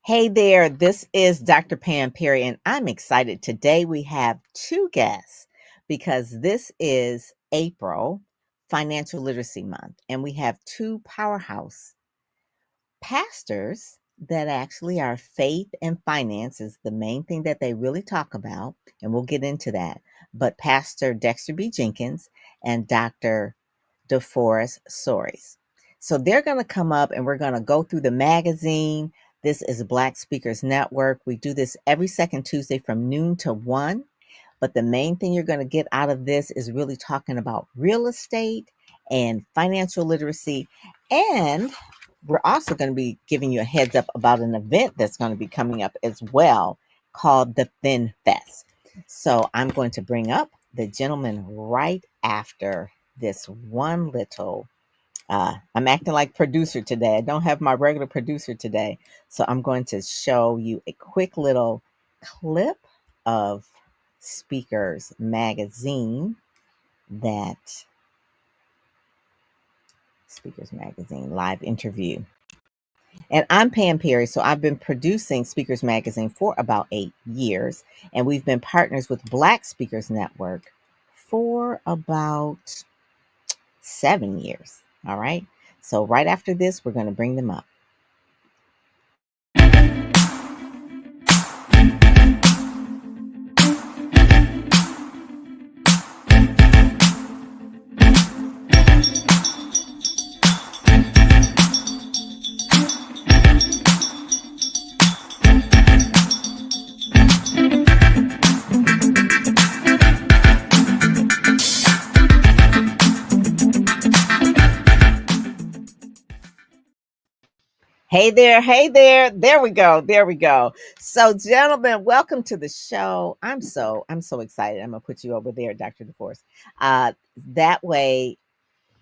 Hey there, this is Dr. Pam Perry, and I'm excited. Today we have two guests because this is April, Financial Literacy Month, and we have two powerhouse pastors that actually are faith and finance is the main thing that they really talk about, and we'll get into that. But Pastor Dexter B. Jenkins and Dr. DeForest Soaries. So they're going to come up and we're going to go through the magazine. This is Black Speakers Network. We do this every second Tuesday from noon to 1. But the main thing you're going to get out of this is really talking about real estate and financial literacy. And we're also going to be giving you a heads up about an event that's going to be coming up as well called the Fin Fest. So I'm going to bring up the gentleman right after this one little. I'm acting like producer today. I don't have my regular producer today. So I'm going to show you a quick little clip of Speakers Magazine that Speakers Magazine live interview. And I'm Pam Perry, so I've been producing Speakers Magazine for about 8 years, and we've been partners with Black Speakers Network for about 7 years. All right. So right after this, we're going to bring them up. Hey there, hey there. There we go. There we go. So, gentlemen, welcome to the show. I'm so excited. I'm gonna put you over there, Dr. DeForest. That way,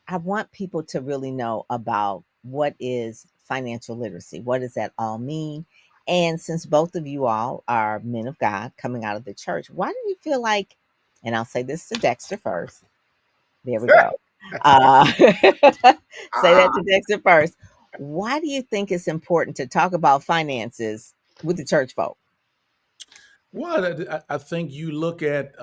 I want people to really know about what is financial literacy. What does that all mean? And since both of you all are men of God coming out of the church, why do you feel like? And I'll say this to Dexter first. There we go. Say that to Dexter first. Why do you think it's important to talk about finances with the church folk? Well, I think you look at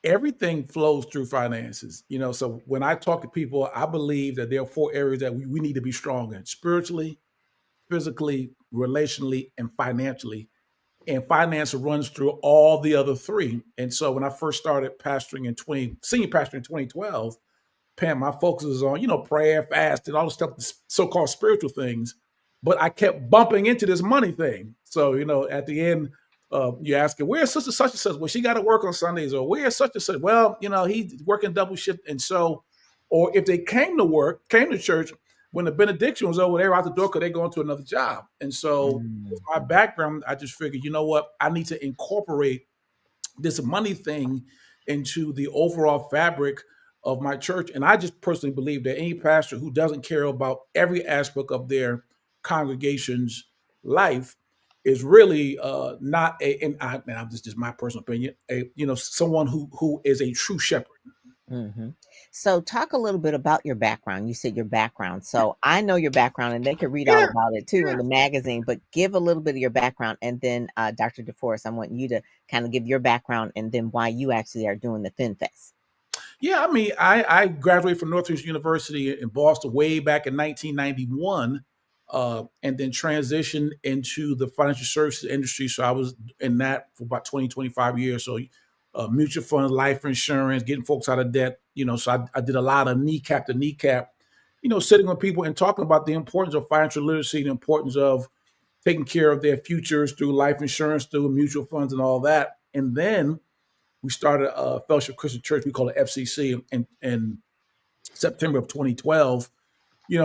everything flows through finances. So when I talk to people, I believe that there are four areas that we need to be strong in: spiritually, physically, relationally, and financially. And finance runs through all the other three. And so when I first started pastoring senior pastor in 2012, Pam, my focus was on, prayer, fast, and all the stuff, so-called spiritual things. But I kept bumping into this money thing. So, at the end, you ask her, where's sister such and such? Well, she got to work on Sundays. Or where's such and such? Well, he's working double shift. And so, or if they came to church, when the benediction was over, they were out the door because they going to another job. And so with my Mhm. background, I just figured, you know what? I need to incorporate this money thing into the overall fabric of my church. And I just personally believe that any pastor who doesn't care about every aspect of their congregation's life is really not and this is just my personal opinion, someone who is a true shepherd. Mhm. So talk a little bit about your background. You said your background. So I know your background and they could read all Yeah, about it too in yeah. the magazine, but give a little bit of your background and then Dr. DeForest, I want you to kind of give your background and then why you actually are doing the Fin Fest. Yeah, I mean, I graduated from Northeastern University in Boston way back in 1991, and then transitioned into the financial services industry. So I was in that for about 20, 25 years. So mutual funds, life insurance, getting folks out of debt. So I did a lot of kneecap to kneecap, sitting with people and talking about the importance of financial literacy, the importance of taking care of their futures through life insurance, through mutual funds and all that. And then we started a Fellowship Christian Church. We call it FCC in September of 2012.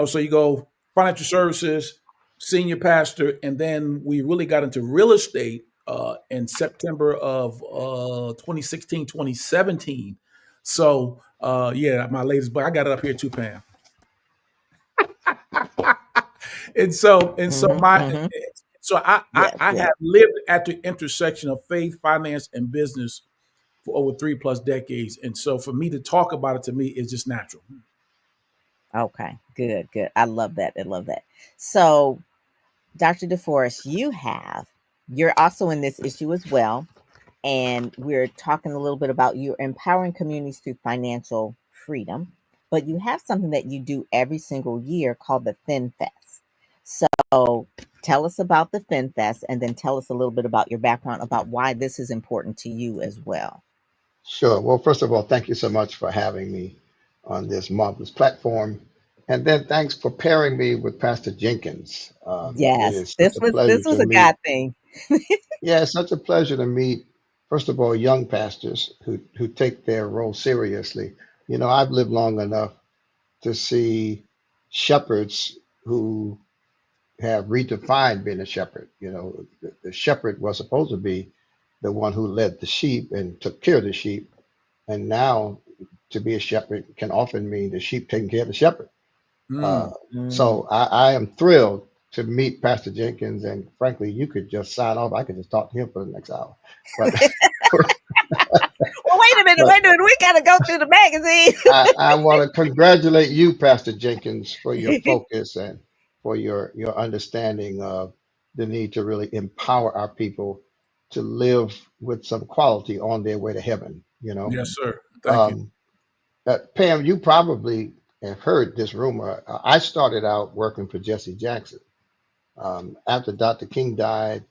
So you go financial services, senior pastor, and then we really got into real estate in September of 2016, 2017. So yeah, my latest book, I got it up here too, Pam. And so Mhm. my Mhm. so I Yes, I yes. have lived at the intersection of faith, finance, and business for over 3+ decades. And so for me to talk about it, to me is just natural. Okay. Good, good. I love that. I love that. So Dr. DeForest, you're also in this issue as well. And we're talking a little bit about you empowering communities through financial freedom. But you have something that you do every single year called the Fin Fest. So tell us about the Fin Fest and then tell us a little bit about your background about why this is important to you as well. Sure. Well, first of all, thank you so much for having me on this marvelous platform. And then thanks for pairing me with Pastor Jenkins. It Yes, is such a this pleasure was to a meet. God thing. Yeah, it's such a pleasure to meet, first of all, young pastors who take their role seriously. You know, I've lived long enough to see shepherds who have redefined being a shepherd. You know, the shepherd was supposed to be the one who led the sheep and took care of the sheep. And now to be a shepherd can often mean the sheep taking care of the shepherd. Uh, Mm. Mm. so I am thrilled to meet Pastor Jenkins. And frankly, you could just sign off. I could just talk to him for the next hour. But Well, but wait a minute. We got to go through the magazine. I want to congratulate you, Pastor Jenkins, for your focus and for your understanding of the need to really empower our people to live with some quality on their way to heaven. You know, Yes, sir. Thank you. um, Pam, you probably have heard this rumor. I started out working for Jesse Jackson. After Dr. King died,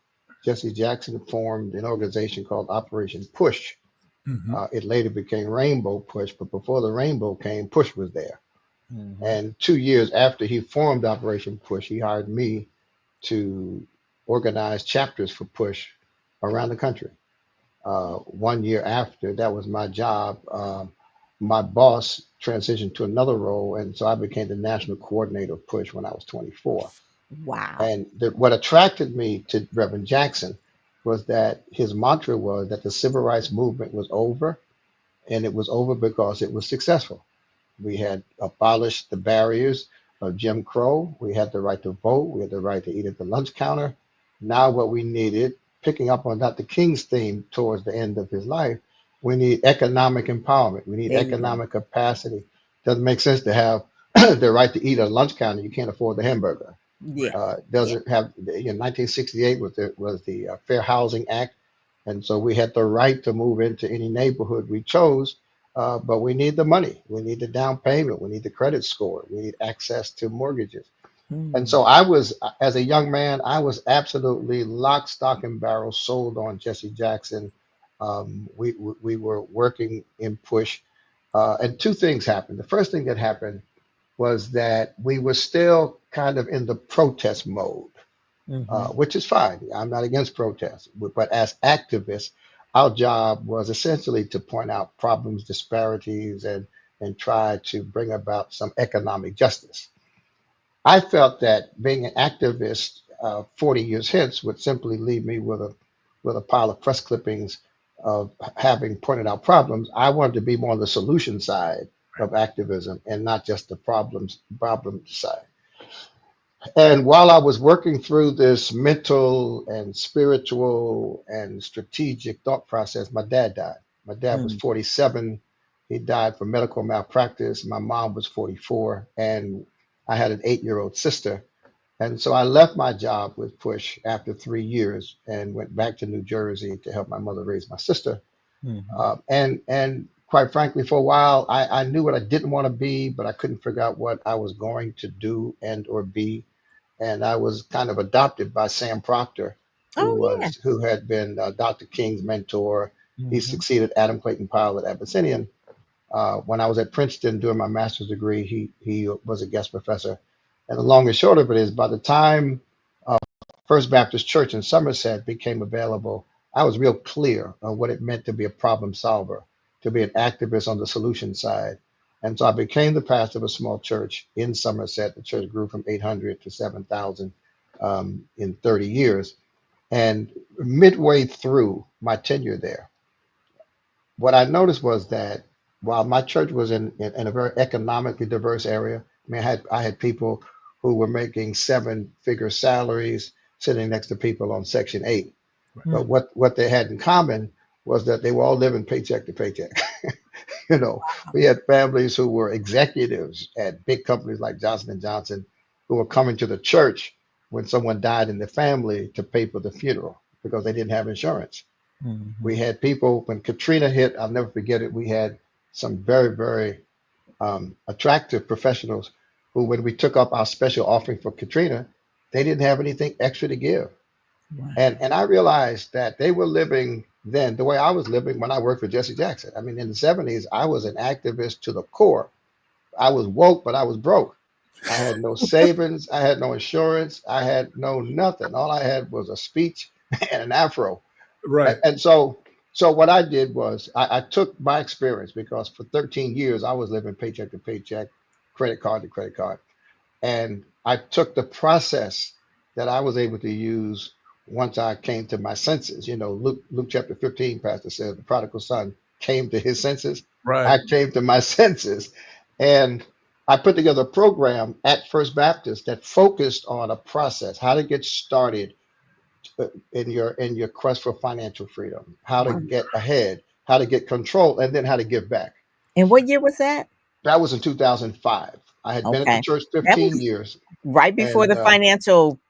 Jesse Jackson formed an organization called Operation Push. Hmm. It later became Rainbow Push, but before the Rainbow came, Push was there. Mhm. And 2 years after he formed Operation Push, he hired me to organize chapters for Push around the country. 1 year after, that was my job. My boss transitioned to another role, and so I became the national coordinator of Push when I was 24. Wow. And what attracted me to Reverend Jackson was that his mantra was that the civil rights movement was over, and it was over because it was successful. We had abolished the barriers of Jim Crow. We had the right to vote. We had the right to eat at the lunch counter. Now, what we needed, picking up on Dr. King's theme towards the end of his life, we need economic empowerment. We need There you go. economic capacity. Doesn't make sense to have the right to eat at a lunch counter. You can't afford the hamburger. Yeah. Yeah. Doesn't have, 1968 was the Fair Housing Act, and so we had the right to move into any neighborhood we chose, but we need the money. We need the down payment. We need the credit score. We need access to mortgages. And Mm. so I was, as a young man, I was absolutely lock, stock, and barrel sold on Jesse Jackson. We were working in push, and two things happened. The first thing that happened was that we were still kind of in the protest mode, Mhm. which is fine. I'm not against protests, but as activists, our job was essentially to point out problems, disparities, and try to bring about some economic justice. I felt that being an activist 40 years hence would simply leave me with a pile of press clippings of having pointed out problems. I wanted to be more on the solution side of activism and not just the problem side. And while I was working through this mental and spiritual and strategic thought process, my dad died. My dad was Mm. 47. He died from medical malpractice. My mom was 44, and I had an 8-year old sister. And so I left my job with Push after 3 years and went back to New Jersey to help my mother raise my sister. Mhm. And quite frankly, for a while, I knew what I didn't want to be, but I couldn't figure out what I was going to do and or be. And I was kind of adopted by Sam Proctor, Oh yeah. who had been Dr. King's mentor. He Mhm. succeeded Adam Clayton Powell at Abyssinian. When I was at Princeton doing my master's degree, he was a guest professor. And the long and short of it is, by the time First Baptist Church in Somerset became available, I was real clear on what it meant to be a problem solver, to be an activist on the solution side. And so I became the pastor of a small church in Somerset. The church grew from 800 to 7,000 in 30 years. And midway through my tenure there, what I noticed was that while my church was in a very economically diverse area, I mean, I had people who were making seven-figure salaries sitting next to people on Section 8. But Mm. what they had in common was that they were all living paycheck to paycheck. You know, we had families who were executives at big companies like Johnson and Johnson who were coming to the church when someone died in the family to pay for the funeral because they didn't have insurance. We Mhm. had people when Katrina hit, I'll never forget it. We had some very, very attractive professionals who, when we took up our special offering for Katrina, they didn't have anything extra to give. Wow. And I realized that they were living then the way I was living when I worked for Jesse Jackson. I mean, in the 70s, I was an activist to the core. I was woke, but I was broke. I had no savings. I had no insurance. I had no nothing. All I had was a speech and an afro. Right. And so what I did was I took my experience because for 13 years I was living paycheck to paycheck, credit card to credit card. And I took the process that I was able to use once I came to my senses. You know, Luke chapter 15, Pastor says the prodigal son came to his senses. Right. I came to my senses. And I put together a program at First Baptist that focused on a process, how to get started in your quest for financial freedom, how to Wow. get ahead, how to get control, and then how to give back. And what year was that? That was in 2005. I had been at the Okay. church That 15 was years, right before and the financial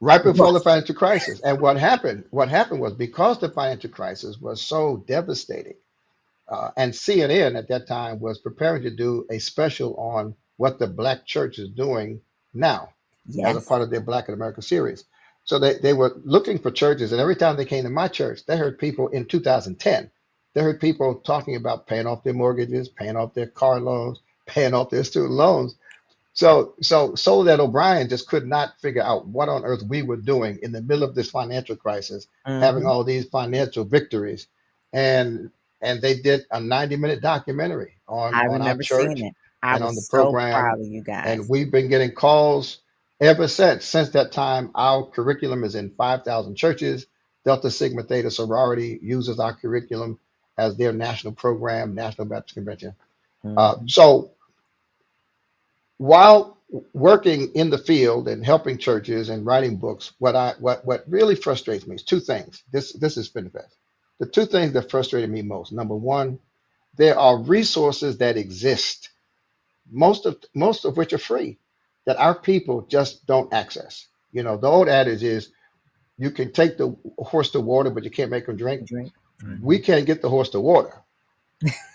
right before the bust. financial crisis. And what happened was because the financial crisis was so devastating, and CNN at that time was preparing to do a special on what the Black church is doing now as a Yes. part of their Black in America series. So they were looking for churches, and every time they came to my church, they heard people in 2010. They heard people talking about paying off their mortgages, paying off their car loans, paying off their student loans. So that O'Brien just could not figure out what on earth we were doing in the middle of this financial crisis, having Hmm. all these financial victories, and and they did a 90-minute documentary I on our remember seeing church it. I and on was the so program, proud of you and guys. we've been getting calls ever since. Since that time, our curriculum is in 5,000 churches. Delta Sigma Theta sorority uses our curriculum as their national program, National Baptist Convention. Hmm. So while working in the field and helping churches and writing books, what really frustrates me is two things. This is FinFest. The two things that frustrated me most. Number one, there are resources that exist, most of which are free, that our people just don't access. You know, the old adage is you can take the horse to water, but you can't make him drink. Drink. We Hmm. can't get the horse to water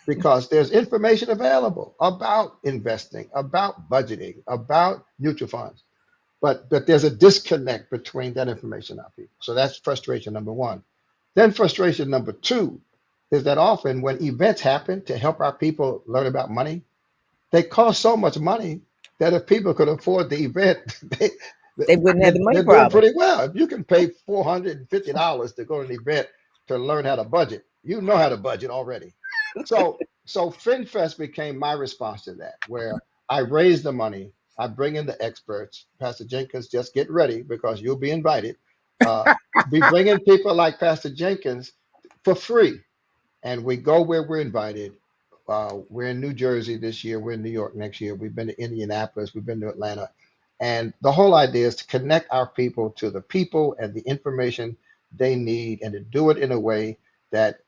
because there's information available about investing, about budgeting, about mutual funds. But there's a disconnect between that information and our people. So that's frustration number one. Then frustration number two is that often when events happen to help our people learn about money, they cost so much money that if people could afford the event, They wouldn't have the money they're doing problem. pretty well. If you can pay $450 to go to an event to learn how to budget, you know how to budget already. So FinFest became my response to that, where I raise the money, I bring in the experts. Pastor Jenkins, just get ready because you'll be invited. Uh, be bringing people like Pastor Jenkins for free, and we go where we're invited. We're in New Jersey this year. We're in New York next year. We've been to Indianapolis. We've been to Atlanta. And the whole idea is to connect our people to the people and the information they need and to do it in a way that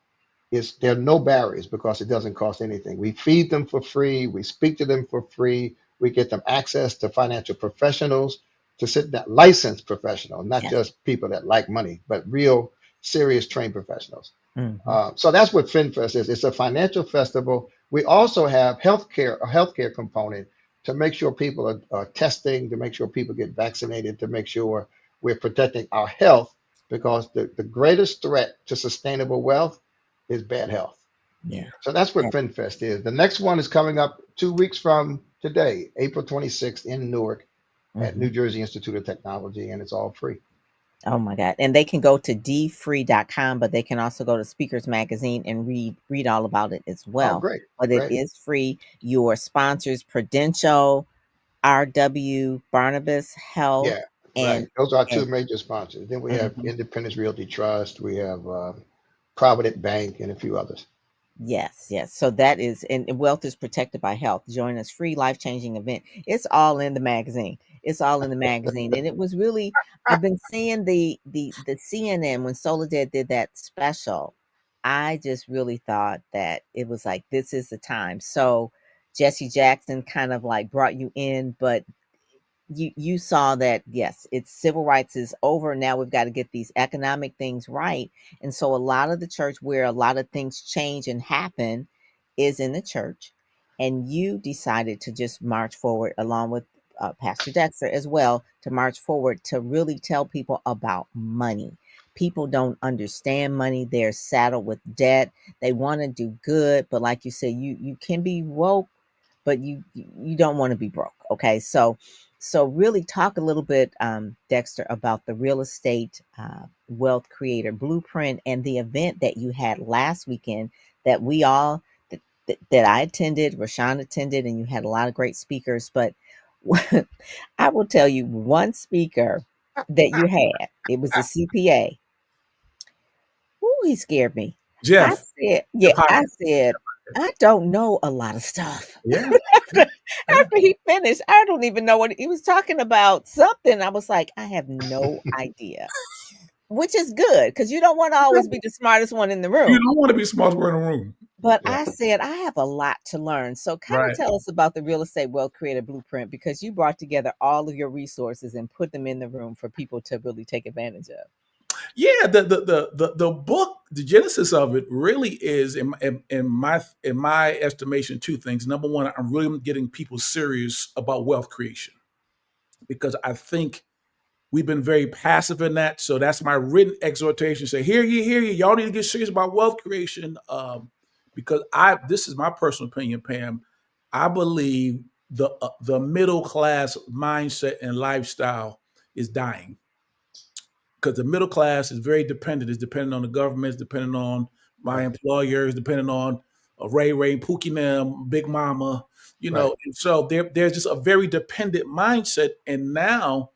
there are no barriers because it doesn't cost anything. We feed them for free. We speak to them for free. We get them access to financial professionals to sit down, licensed professionals, not Yes. just people that like money, but real serious trained professionals. Hmm. So that's what FinFest is. It's a financial festival. We also have a healthcare component to make sure people are testing, to make sure people get vaccinated, to make sure we're protecting our health because the greatest threat to sustainable wealth is bad health. Yeah. So that's what FinFest is. The next one is coming up 2 weeks from today, April 26th in Newark at Hmm. New Jersey Institute of Technology, and it's all free. Oh my God. And they can go to dfree.com, but they can also go to Speakers Magazine and read all about it as Oh, well. great, But it great. is free. Your sponsors, Prudential, RW, Barnabas Health, Yeah, right. and Those are our two and major sponsors. Then we have mhm. Independence Realty Trust, we have Provident Bank, and a few others. Yes, yes. So that is, and wealth is protected by health. Join us, free life changing event. It's all in the magazine. It's all in the magazine, and it was really. I've been seeing the CNN when Soledad did that special. I just really thought that it was like this is the time. So Jesse Jackson kind of like brought you in, but you saw that, yes, it's civil rights is over. Now we've got to get these economic things right. And so a lot of the church where a lot of things change and happen is in the church. And you decided to just march forward along with Pastor Dexter as well, to march forward to really tell people about money. People don't understand money. They're saddled with debt. They want to do good, but like you said, you can be woke, but you don't want to be broke. Okay, so really talk a little bit, Dexter, about the real estate wealth creator blueprint and the event that you had last weekend that we all that I attended, Rashawn attended, and you had a lot of great speakers. But I will tell you one speaker that you had. It was a CPA. Ooh, he scared me. I Jeff, said, the yeah, pocket. I said, I don't know a lot of stuff. Yeah, after, yeah. after he finished, I don't even know what he was talking about. Something. I was like, I have no idea, which is good because you don't want to always be the smartest one in the You room. don't want to be smart in a room. But Yeah. I said, I have a lot to learn. So, kind of Right. tell us about the Real Estate Wealth Creator Blueprint because you brought together all of your resources and put them in the room for people to really take advantage of. Yeah, the book, the genesis of it really is in my estimation, two things. Number one, I'm really getting people serious about wealth creation because I think we've been very passive in that. So that's my written exhortation. Say, hear ye, y'all need to get serious about wealth creation. Because this is my personal opinion, Pam. I believe the middle class mindset and lifestyle is dying because the middle class is very dependent. It's dependent on the government. It's dependent on my Right. employers. Dependent on Ray, Pookie, Nam, Big Mama. Right. And so there's just a very dependent mindset. And now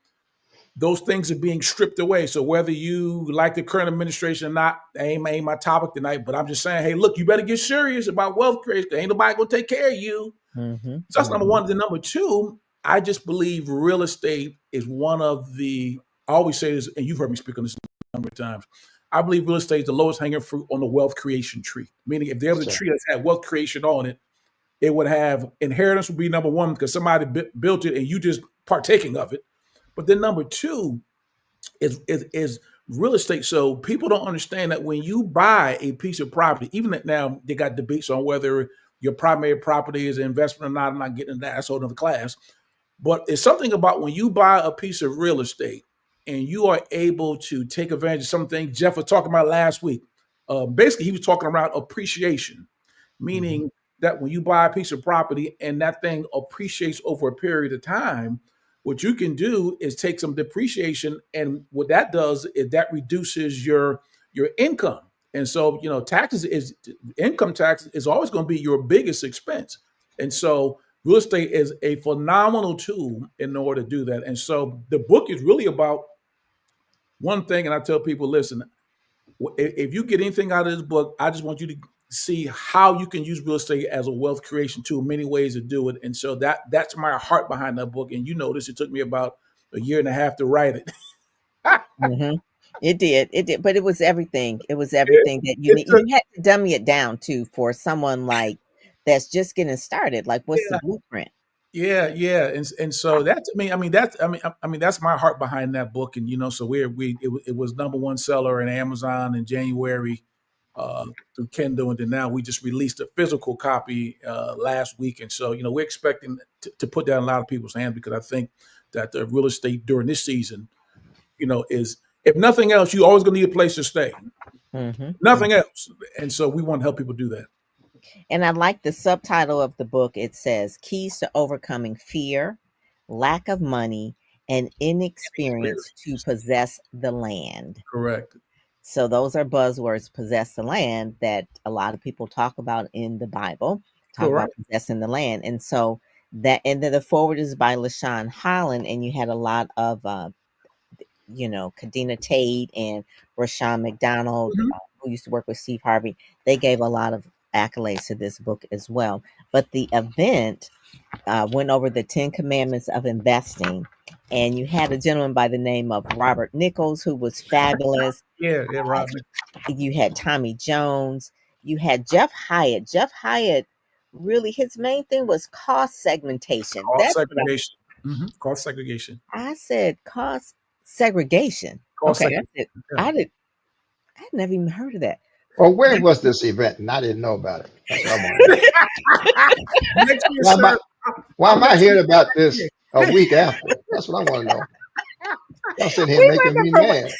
those things are being stripped away. So whether you like the current administration or not, ain't my topic tonight. But I'm just saying, hey, look, you better get serious about wealth creation. Ain't nobody gonna take care of you. Mm-hmm, So that's number mm-hmm, one. Then number two, I just believe real estate is one of the. I always say this, and you've heard me speak on this a number of times. I believe real estate is the lowest hanging fruit on the wealth creation tree. Meaning, if there Yes, was a sir. tree that had wealth creation on it, it would have inheritance would be number one because somebody built it and you just partaking of it. But then number two is real estate. So people don't understand that when you buy a piece of property, even that now they got debates on whether your primary property is an investment or not. I'm not getting into that. That's a whole other class. But it's something about when you buy a piece of real estate and you are able to take advantage of something Jeff was talking about last week. Basically, he was talking about appreciation, Mm-hmm. meaning that when you buy a piece of property and that thing appreciates over a period of time, what you can do is take some depreciation, and what that does is that reduces your income. And so, taxes is income tax is always going to be your biggest expense. And so, real estate is a phenomenal tool in order to do that. And so, the book is really about one thing. And I tell people, listen, if you get anything out of this book, I just want you to see how you can use real estate as a wealth creation tool. Many ways to do it, and so that's my heart behind that book. And you notice it took me about a year and a half to write it. mm-hmm. It did, but it was everything. It was it, everything that you it need. took, You had to dummy it down too for someone like that's just getting started. Like, what's the yeah, blueprint? yeah, and so that's that's my heart behind that book. And so it was number one seller in Amazon in January through Kindle, and then now we just released a physical copy last week. And so we're expecting to put that in a lot of people's hands because I think that the real estate during this season, is if nothing else, you always gonna need a place to stay. Mm-hmm. Nothing else, and so we want to help people do that. And I like the subtitle of the book. It says Keys to Overcoming Fear, Lack of Money, and Inexperience to Experience, Possess the Land. correct, So those are buzzwords, possess the land, that a lot of people talk about in the Bible, talk about correct. possessing the land. And so that, and then the forward is by LaShawn Holland, and you had a lot of, Kadena Tate and Rashawn McDonald, Mhm. who used to work with Steve Harvey. They gave a lot of accolades to this book as well. But the event went over the 10 commandments of investing. And you had a gentleman by the name of Robert Nichols, who was fabulous. Yeah, Rodney. You had Tommy Jones. You had Jeff Hyatt. Jeff Hyatt, really, his main thing was cost segmentation. All That's what segregation. Cost segregation. I said cost segregation. Cost Okay, I segregation. said Yeah. I'd never even heard of that. Well, where was this event? And I didn't know about it. That's what I want to know. Next year, Why am I, sir, why I'll am make I sure hearing you about get this a next week after? That's what I want to know. Y'all sitting here We making me remember. mad.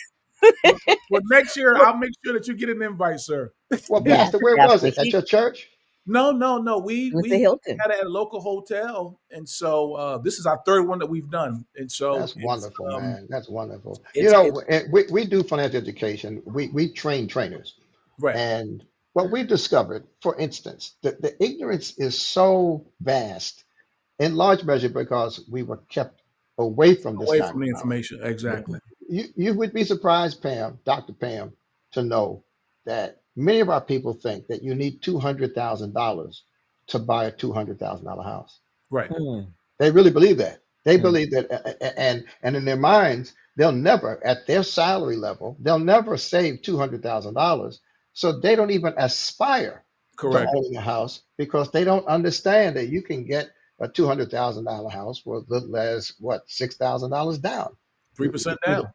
well, next year, What? I'll make sure that you get an invite, sir. Well, Yes, Pastor, where was definitely. it? At your church? No. We It was the we Hilton. had it at a local hotel, and so this is our third one that we've done, and so That's wonderful, man. That's wonderful. You it's know, and we do financial education. We train trainers. right, And what we've discovered, for instance, the ignorance is so vast in large measure because we were kept away from this away kind from of the knowledge. information. Exactly. You would be surprised, Pam, Dr. Pam, to know that many of our people think that you need $200,000 to buy a $200,000 house. Right. Mm, They really believe that. They mm, believe that, and in their minds, they'll never, at their salary level, they'll never save $200,000. So they don't even aspire to Correct. owning a house because they don't understand that you can get a $200,000 house for as little as what, $6,000 down. 3% down.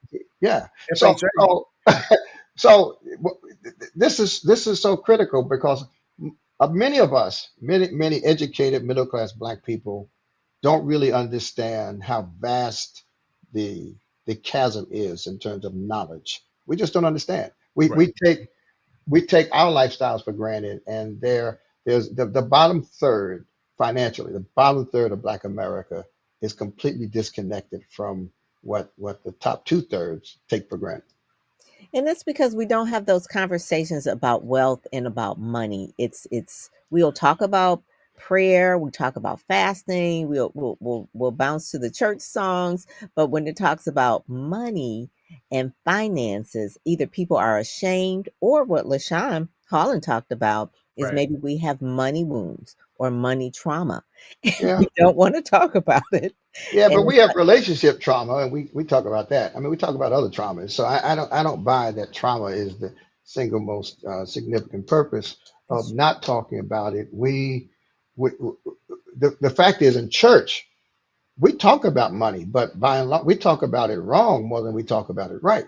Yeah. So, FHA. so, so this is so critical because many of us, many educated middle class black people don't really understand how vast the the chasm is in terms of knowledge. We just don't understand. We Right. we take we take our lifestyles for granted, and there's the bottom third financially. The bottom third of Black America is completely disconnected from what the top two thirds take for granted. and that's because we don't have those conversations about wealth and about money. It's we'll talk about prayer, we talk about fasting, we'll bounce to the church songs, but when it talks about money and finances, either people are ashamed or what LaShawn Holland talked about is Right. maybe we have money wounds or money trauma. Yeah. We don't want to talk about it. Yeah, And but we it's have like, relationship trauma, and we talk about that. I mean, we talk about other traumas. So I don't buy that trauma is the single most significant purpose of not talking about it. We the fact is in church we talk about money, but by and large we talk about it wrong more than we talk about it right.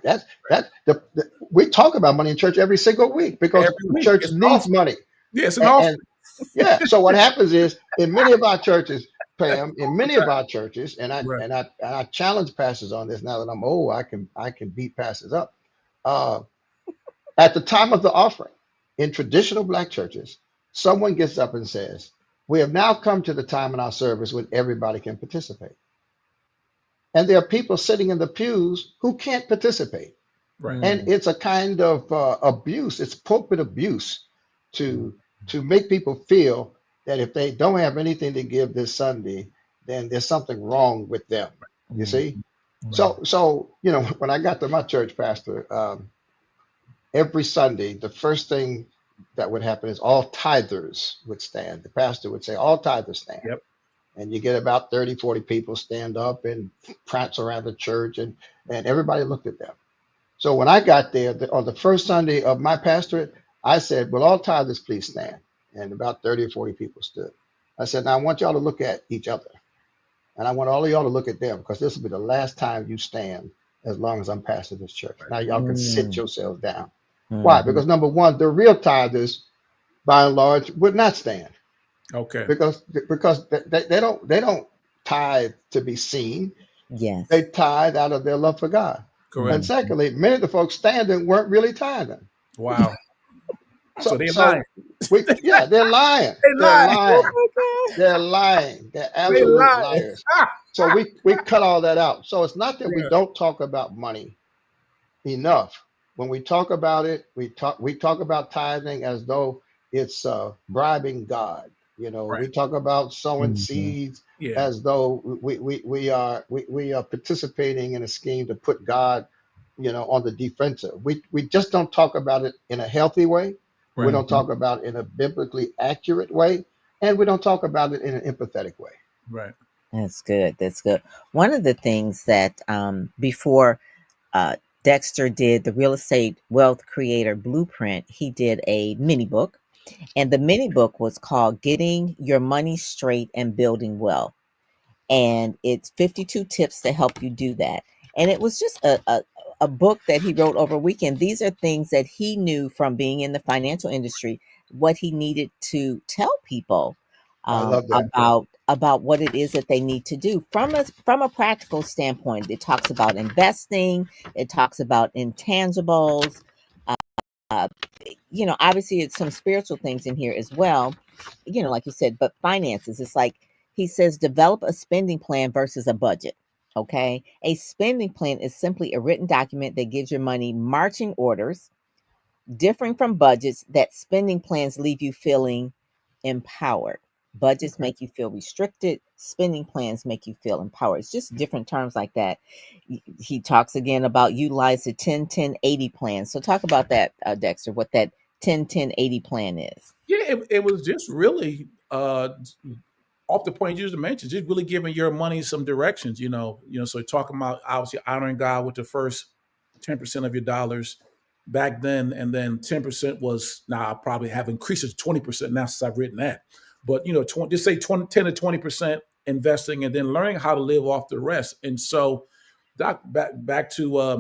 We talk about money in church every single week because Every the week. church It's an needs offering. money. Yeah, it's an And offering. yeah. So what happens is in many of our churches, Pam, in many of Right. our churches, and I Right. and I and I challenge pastors on this now that I'm old, I can beat pastors up. Uh, at the time of the offering, in traditional black churches, someone gets up and says, "We have now come to the time in our service when everybody can participate." And there are people sitting in the pews who can't participate. Right. And mm, it's a kind of abuse. It's pulpit abuse mm, to to make people feel that if they don't have anything to give this Sunday, then there's something wrong with them. You mm, see? Right. So when I got to my church pastor, every Sunday, the first thing that would happen is all tithers would stand. The pastor would say, "All tithers stand." Yep. And you get about 30, 40 people stand up and prance around the church, and everybody looked at them. So when I got there on the first Sunday of my pastorate, I said, "Will all tithers please stand?" And about 30 or 40 people stood. I said, "Now I want y'all to look at each other. And I want all of y'all to look at them because this will be the last time you stand as long as I'm pastor this church. Now y'all can sit mm, yourselves down." Why? mhm. Because number one, the real tithers, by and large, would not stand Okay. because they don't tithe to be seen. They Yes. tithe out of their love for God. Correct. And Mm. secondly, many of the folks standing weren't really tithing. Wow. So So they lying. so yeah, they're lying. They They're lying. Oh lying. my God. They're lying. They're They absolute lying. liars. Ah, So we cut all that out. So it's not that we yeah. don't talk about money enough. When we talk about it, we talk about tithing as though it's bribing God. Right. We talk about sowing Mhm. seeds Yeah. as though we are participating in a scheme to put God, on the defensive. We just don't talk about it in a healthy way. We Right. don't Mhm. talk about it in a biblically accurate way, and we don't talk about it in an empathetic way. Right. That's good. That's good. One of the things that before uh, Dexter did the real estate wealth creator blueprint, he did a mini book, and the mini book was called "Getting Your Money Straight and Building Wealth." and it's 52 tips to help you do that. And it was just a book that he wrote over a weekend. These are things that he knew from being in the financial industry, what he needed to tell people I love that. about what it is that they need to do from a practical standpoint. It talks about investing, it talks about intangibles, uh, obviously it's some spiritual things in here as well, like you said, but finances, it's like he says, develop a spending plan versus a budget. Okay. A spending plan is simply a written document that gives your money marching orders. Differing from budgets, that spending plans leave you feeling empowered. Budgets Okay. make you feel restricted. Spending plans make you feel empowered. It's just different terms like that. He talks again about utilize the 10-10-80 plan. So talk about that, Dexter, what that 10-10-80 plan is. Yeah, it was just really off the point you just mentioned, just really giving your money some directions, so talking about obviously honoring God with the first 10% of your dollars back then, and then 10% was, now I probably have increased it to 20% now since I've written that. But just say 10 to 20% investing, and then learning how to live off the rest. And so back to uh,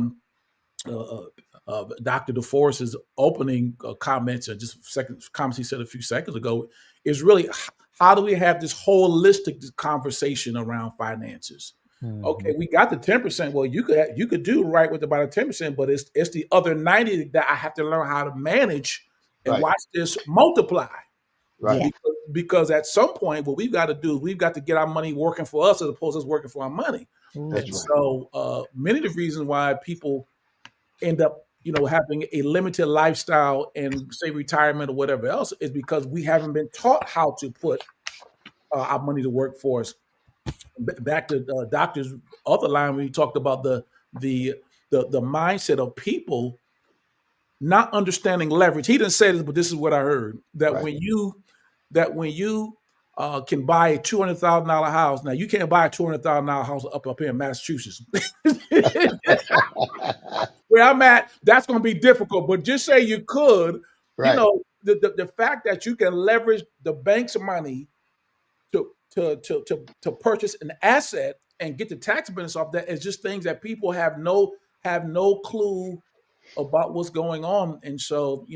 Dr. DeForest's opening comments, and just second comments he said a few seconds ago, is really how do we have this holistic conversation around finances? Okay, we got the 10%. Well, you could do right with about a 10%, but it's the other 90 that I have to learn how to manage and Right. watch this multiply. Right. Yeah. Because at some point, what we've got to do is we've got to get our money working for us as opposed to us working for our money. That's And right. so many of the reasons why people end up, having a limited lifestyle and say retirement or whatever else is because we haven't been taught how to put our money to work for us. Back to Doctor's other line when he talked about the mindset of people not understanding leverage. He didn't say this, but this is what I heard, that Right. when you can buy a $200,000 house. Now you can't buy a $200,000 house up here in Massachusetts. Where I'm at, that's going to be difficult. But just say you could, Right. the fact that you can leverage the bank's money to purchase an asset and get the tax benefits off that is just things that people have no clue about what's going on. And so,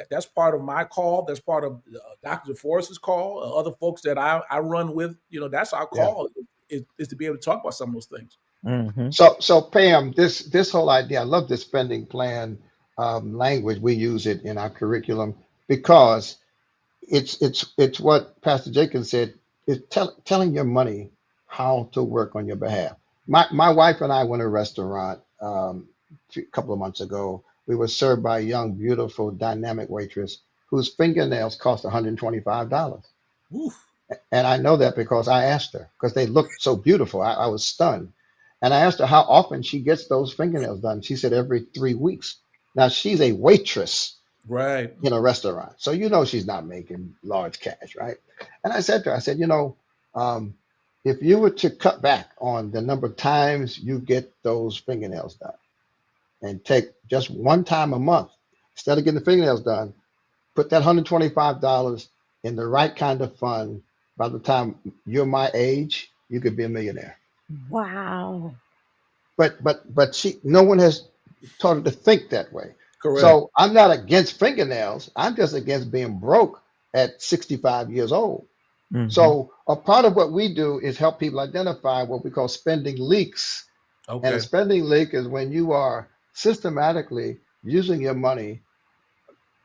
that's part of my call. That's part of Dr. DeForest's call. Other folks that I run with, that's our Yeah. call is to be able to talk about some of those things. Mm-hmm. So Pam, this whole idea, I love the spending plan language. We use it in our curriculum because it's what Pastor Jenkins said. It's telling your money how to work on your behalf. My wife and I went to a restaurant a couple of months ago. We were served by a young, beautiful, dynamic waitress whose fingernails cost $125. Oof. And I know that because I asked her because they looked so beautiful. I was stunned. And I asked her how often she gets those fingernails done. She said every 3 weeks. Now she's a waitress Right. in a restaurant. So she's not making large cash, right? And I said to her, I said, um, if you were to cut back on the number of times you get those fingernails done and take just one time a month, instead of getting the fingernails done, put that $125 in the right kind of fund. By the time you're my age, you could be a millionaire. Wow. But no one has taught her to think that way. Correct. So I'm not against fingernails. I'm just against being broke at 65 years old. Mm-hmm. So a part of what we do is help people identify what we call spending leaks. And Okay. a spending leak is when you are systematically using your money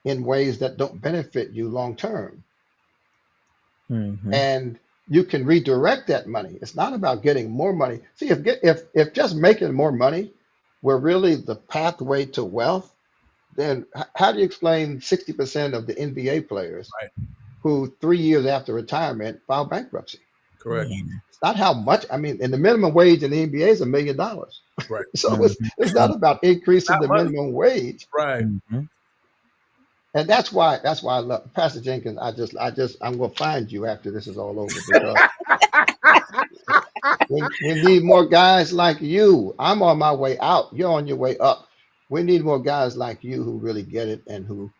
in ways that don't benefit you long term. Mm-hmm. And you can redirect that money. It's not about getting more money. See, if just making more money were really the pathway to wealth, then how do you explain 60% of the NBA players Right. who 3 years after retirement file bankruptcy? Correct. Yeah. It's not how much. I mean, and the minimum wage in the NBA is $1 million. Right. So it's not about increasing Not the money. minimum wage. Right. Mm-hmm. And that's why I love Pastor Jenkins. I'm gonna find you after this is all over because we need more guys like you. I'm on my way out. You're on your way up. We need more guys like you who really get it and who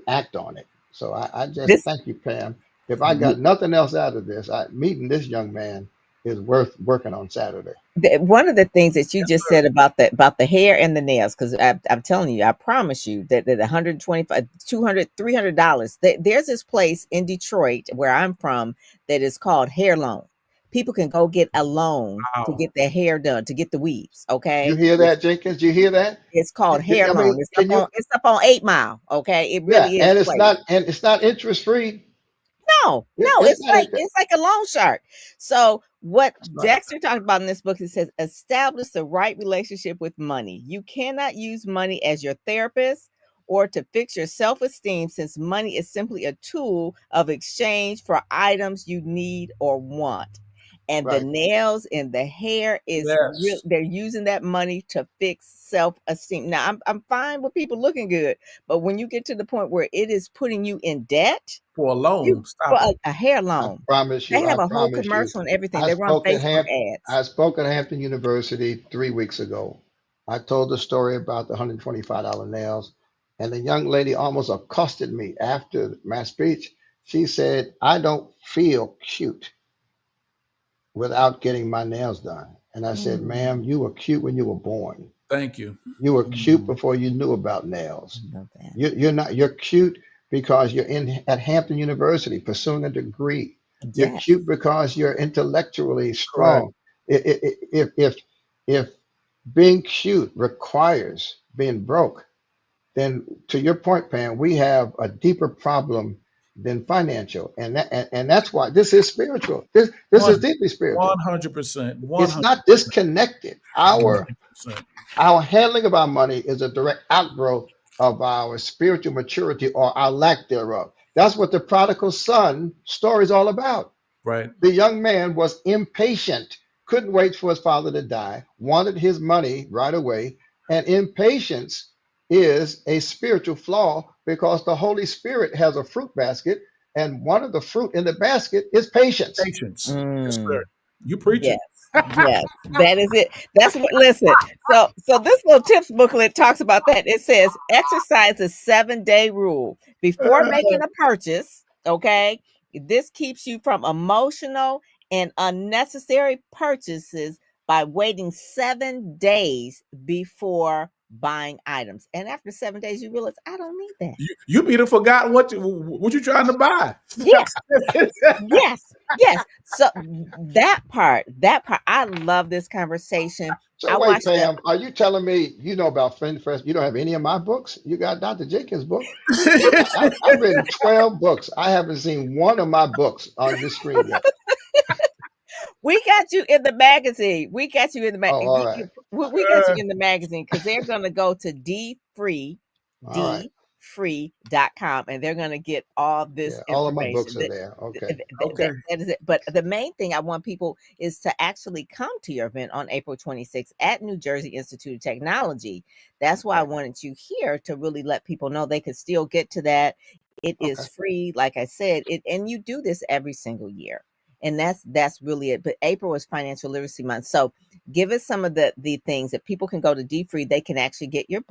act on it. So I just This thank you, Pam. If I got nothing else out of this, meeting this young man is worth working on Saturday. One of the things that you Yes, just sir. said about the hair and the nails, because I'm telling you, I promise you that 125, 200, $300. There's this place in Detroit where I'm from that is called Hair Loan. People can go get a loan to Wow. get their hair done, to get the weaves. You Okay, hear that, Jenkins? You hear that? it's called Hair I Loan. mean, can you? It's up on 8 Mile. Okay, it Yeah, really is a place. and it's not interest free. No, no, It's not. it's like a loan shark. So what That's right. Dexter talked about in this book, it says establish the right relationship with money. You cannot use money as your therapist or to fix your self-esteem, since money is simply a tool of exchange for items you need or want. And the Right. nails and the hair is real, Yes. they're using that money to fix self-esteem. Now I'm fine with people looking good, but when you get to the point where it is putting you in debt, For a you loan. for Stop it. a hair I loan. promise They you. I have a whole promise you. commercial and everything. I They run spoke at Facebook Hamp. ads. I spoke at Hampton University 3 weeks ago. I told the story about the $125 nails, and the young lady almost accosted me after my speech. She said, "I don't feel cute without getting my nails done." And I said, "Ma'am, Mm, you were cute when you were born. Thank you. You were cute mm, before you knew about I nails. love that. You're not. You're cute because you're in at Hampton University pursuing a degree. You're Yes. cute because you're intellectually Correct. strong. If being cute requires being broke, then to your point, Pam, we have a deeper problem than financial, and that's why this is spiritual. This is One deeply spiritual. 100%. It's 100%. not disconnected. Yeah. Our handling of our money is a direct outgrowth of our spiritual maturity or our lack thereof. That's what the prodigal son story is all about. Right. The young man was impatient, couldn't wait for his father to die, wanted his money right away. And impatience is a spiritual flaw because the Holy Spirit has a fruit basket, and one of the fruit in the basket is patience. Patience. Yes, sir. Mm. You preaching. Yes, yes, that is it. That's what. Listen, so this little tips booklet talks about that. It says exercise the 7-day rule before making a purchase. Okay, this keeps you from emotional and unnecessary purchases by waiting 7 days before buying items. And after 7 days, you realize I don't need that. You be done forgot what you trying to buy. Yeah. Yes, yes. So that part, I love this conversation. So I wait, watched that. Pam, are you telling me you know about Friend Fresh? You don't have any of my books? You got Dr. Jenkins' book? I've written 12 books. I haven't seen one of my books on this screen yet. We got you in the magazine. We got you in the Oh, all right. we got you in the magazine because they're gonna go to All right. dfree.com and they're gonna get all this Yeah, all of my information. books are there. Okay. Okay. That is it. But the main thing I want people is to actually come to your event on April 26th at New Jersey Institute of Technology. That's why I Right. wanted you here to really let people know they could still get to that. It Okay. is free, like I said, and you do this every single year. And that's really it. But April is Financial Literacy Month. So give us some of the things that people can go to DFree. They can actually get your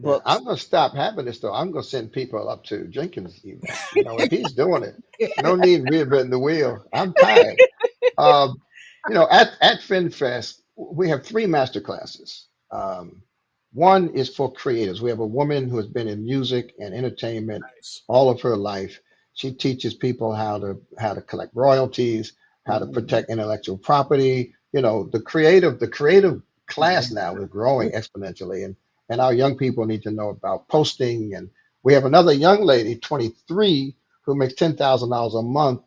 Yeah, books. I'm gonna stop having this though. I'm gonna send people up to Jenkins' event. You know, if he's doing it, no need reinventing the wheel. I'm tired. Um, at FinFest, we have three master classes. One is for creators. We have a woman who has been in music and entertainment Nice. all of her life. She teaches people how to collect royalties, how to Ooh, protect intellectual property. You know, the creative class Mhm. now is growing exponentially, and our young people need to know about posting. And we have another young lady, 23, who makes $10,000 a month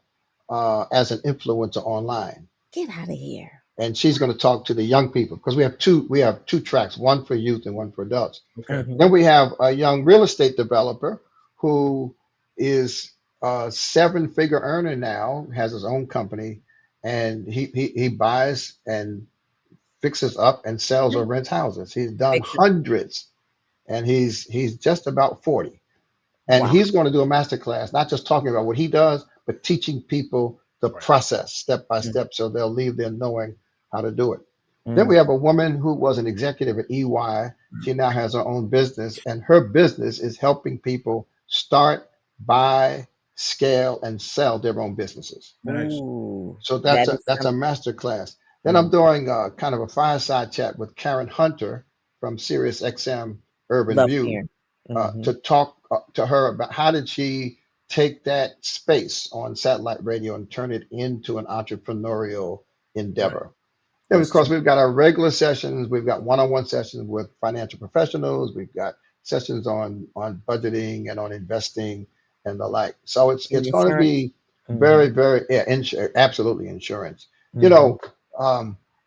as an influencer online, get out of here. and she's going to talk to the young people because we have two tracks, one for youth and one for adults. Okay. Then Mhm. we have a young real estate developer who is a seven-figure earner now, has his own company, and he buys and fixes up and sells Yeah, or rents houses. He's done fix it. hundreds, and he's just about 40. And Wow. he's going to do a master class, not just talking about what he does, but teaching people the Right. process step by Mm, step so they'll leave there knowing how to do it. Then mm. we have a woman who was an executive at EY. She now has her own business, and her business is helping people start, buy, scale, and sell their own businesses. Nice. Ooh, So that is that's a something. master class. Then I'm Mm, doing kind of a fireside chat with Karen Hunter from Sirius XM Urban love View Karen. Hmm. to talk to her about how did she take that space on satellite radio and turn it into an entrepreneurial Right. endeavor. And of That's course, true. we've got our regular sessions. We've got one-on-one sessions with financial professionals. We've got sessions on budgeting and on investing and the like. So And it's going to insurance. be Hmm. very absolutely insurance. You Hmm. know,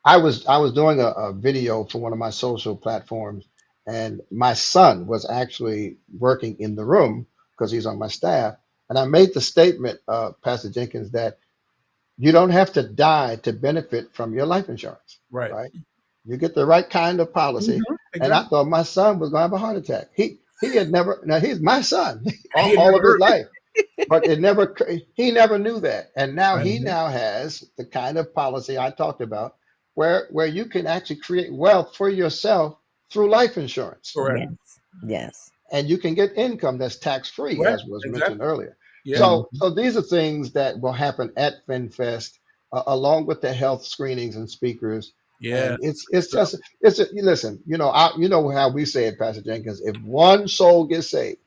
I was doing a video for one of my social platforms, and my son was actually working in the room because he's on my staff, and I made the statement, Pastor Jenkins, that you don't have to die to benefit from your life insurance, Right. right? You get the right kind of policy. And I Exactly. thought my son was going to have a heart attack. He had never, now he's my son He had all never of his heard. life, but he never knew that. And now Right. he now has the kind of policy I talked about where you can actually create wealth for yourself through life insurance. Correct. Yes. Yes. And you can get income that's tax free, Right. as was mentioned Exactly. earlier. Yeah. Hmm. So these are things that will happen at FinFest, along with the health screenings and speakers. Yeah. And Good it's stuff. just you listen, you know how we say it, Pastor Jenkins. If one soul gets saved,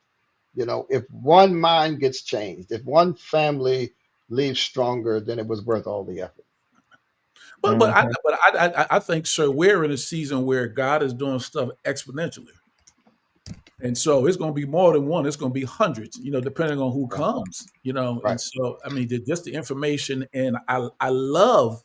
if one mind gets changed, if one family leaves stronger, then it was worth all the effort. Hmm. I think, sir, we're in a season where God is doing stuff exponentially. And so it's going to be more than one. It's going to be hundreds, depending on who Right, comes, And right. so, I mean, just the information. And I love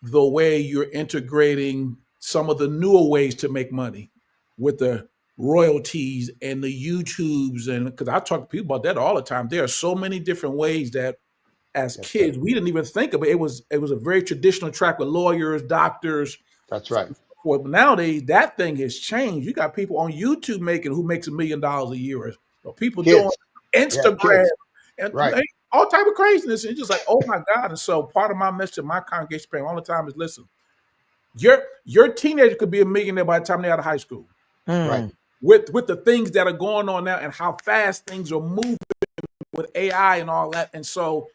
the way you're integrating some of the newer ways to make money with the royalties and the YouTubes. And because I talk to people about that all the time, there are so many different ways that as Yes, sir. kids we didn't even think of it. It was a very traditional track with lawyers, doctors, That's right. for nowadays, that thing has changed. You got people on YouTube who makes $1 million a year, or people doing Kids. Yeah, Instagram kids. and Right. all type of craziness. And it's just like, oh my God. And so part of my message, my congregation praying all the time is listen, your teenager could be a millionaire by the time they're out of high school. Right. Mm. With the things that are going on now and how fast things are moving with AI and all that. And so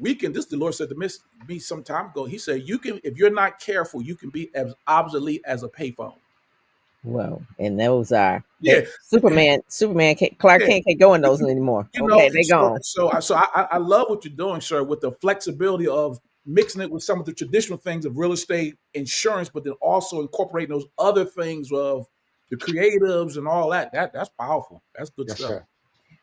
the Lord said to me some time ago, he said, you can, if you're not careful, you can be as obsolete as a payphone. Well, and those are Yeah. Superman, Clark Yeah. Kent can't go in those anymore. Okay, And they gone. I love what you're doing, sir, with the flexibility of mixing it with some of the traditional things of real estate insurance, but then also incorporating those other things of the creatives and all that. That's powerful. That's good Yes, stuff. sir.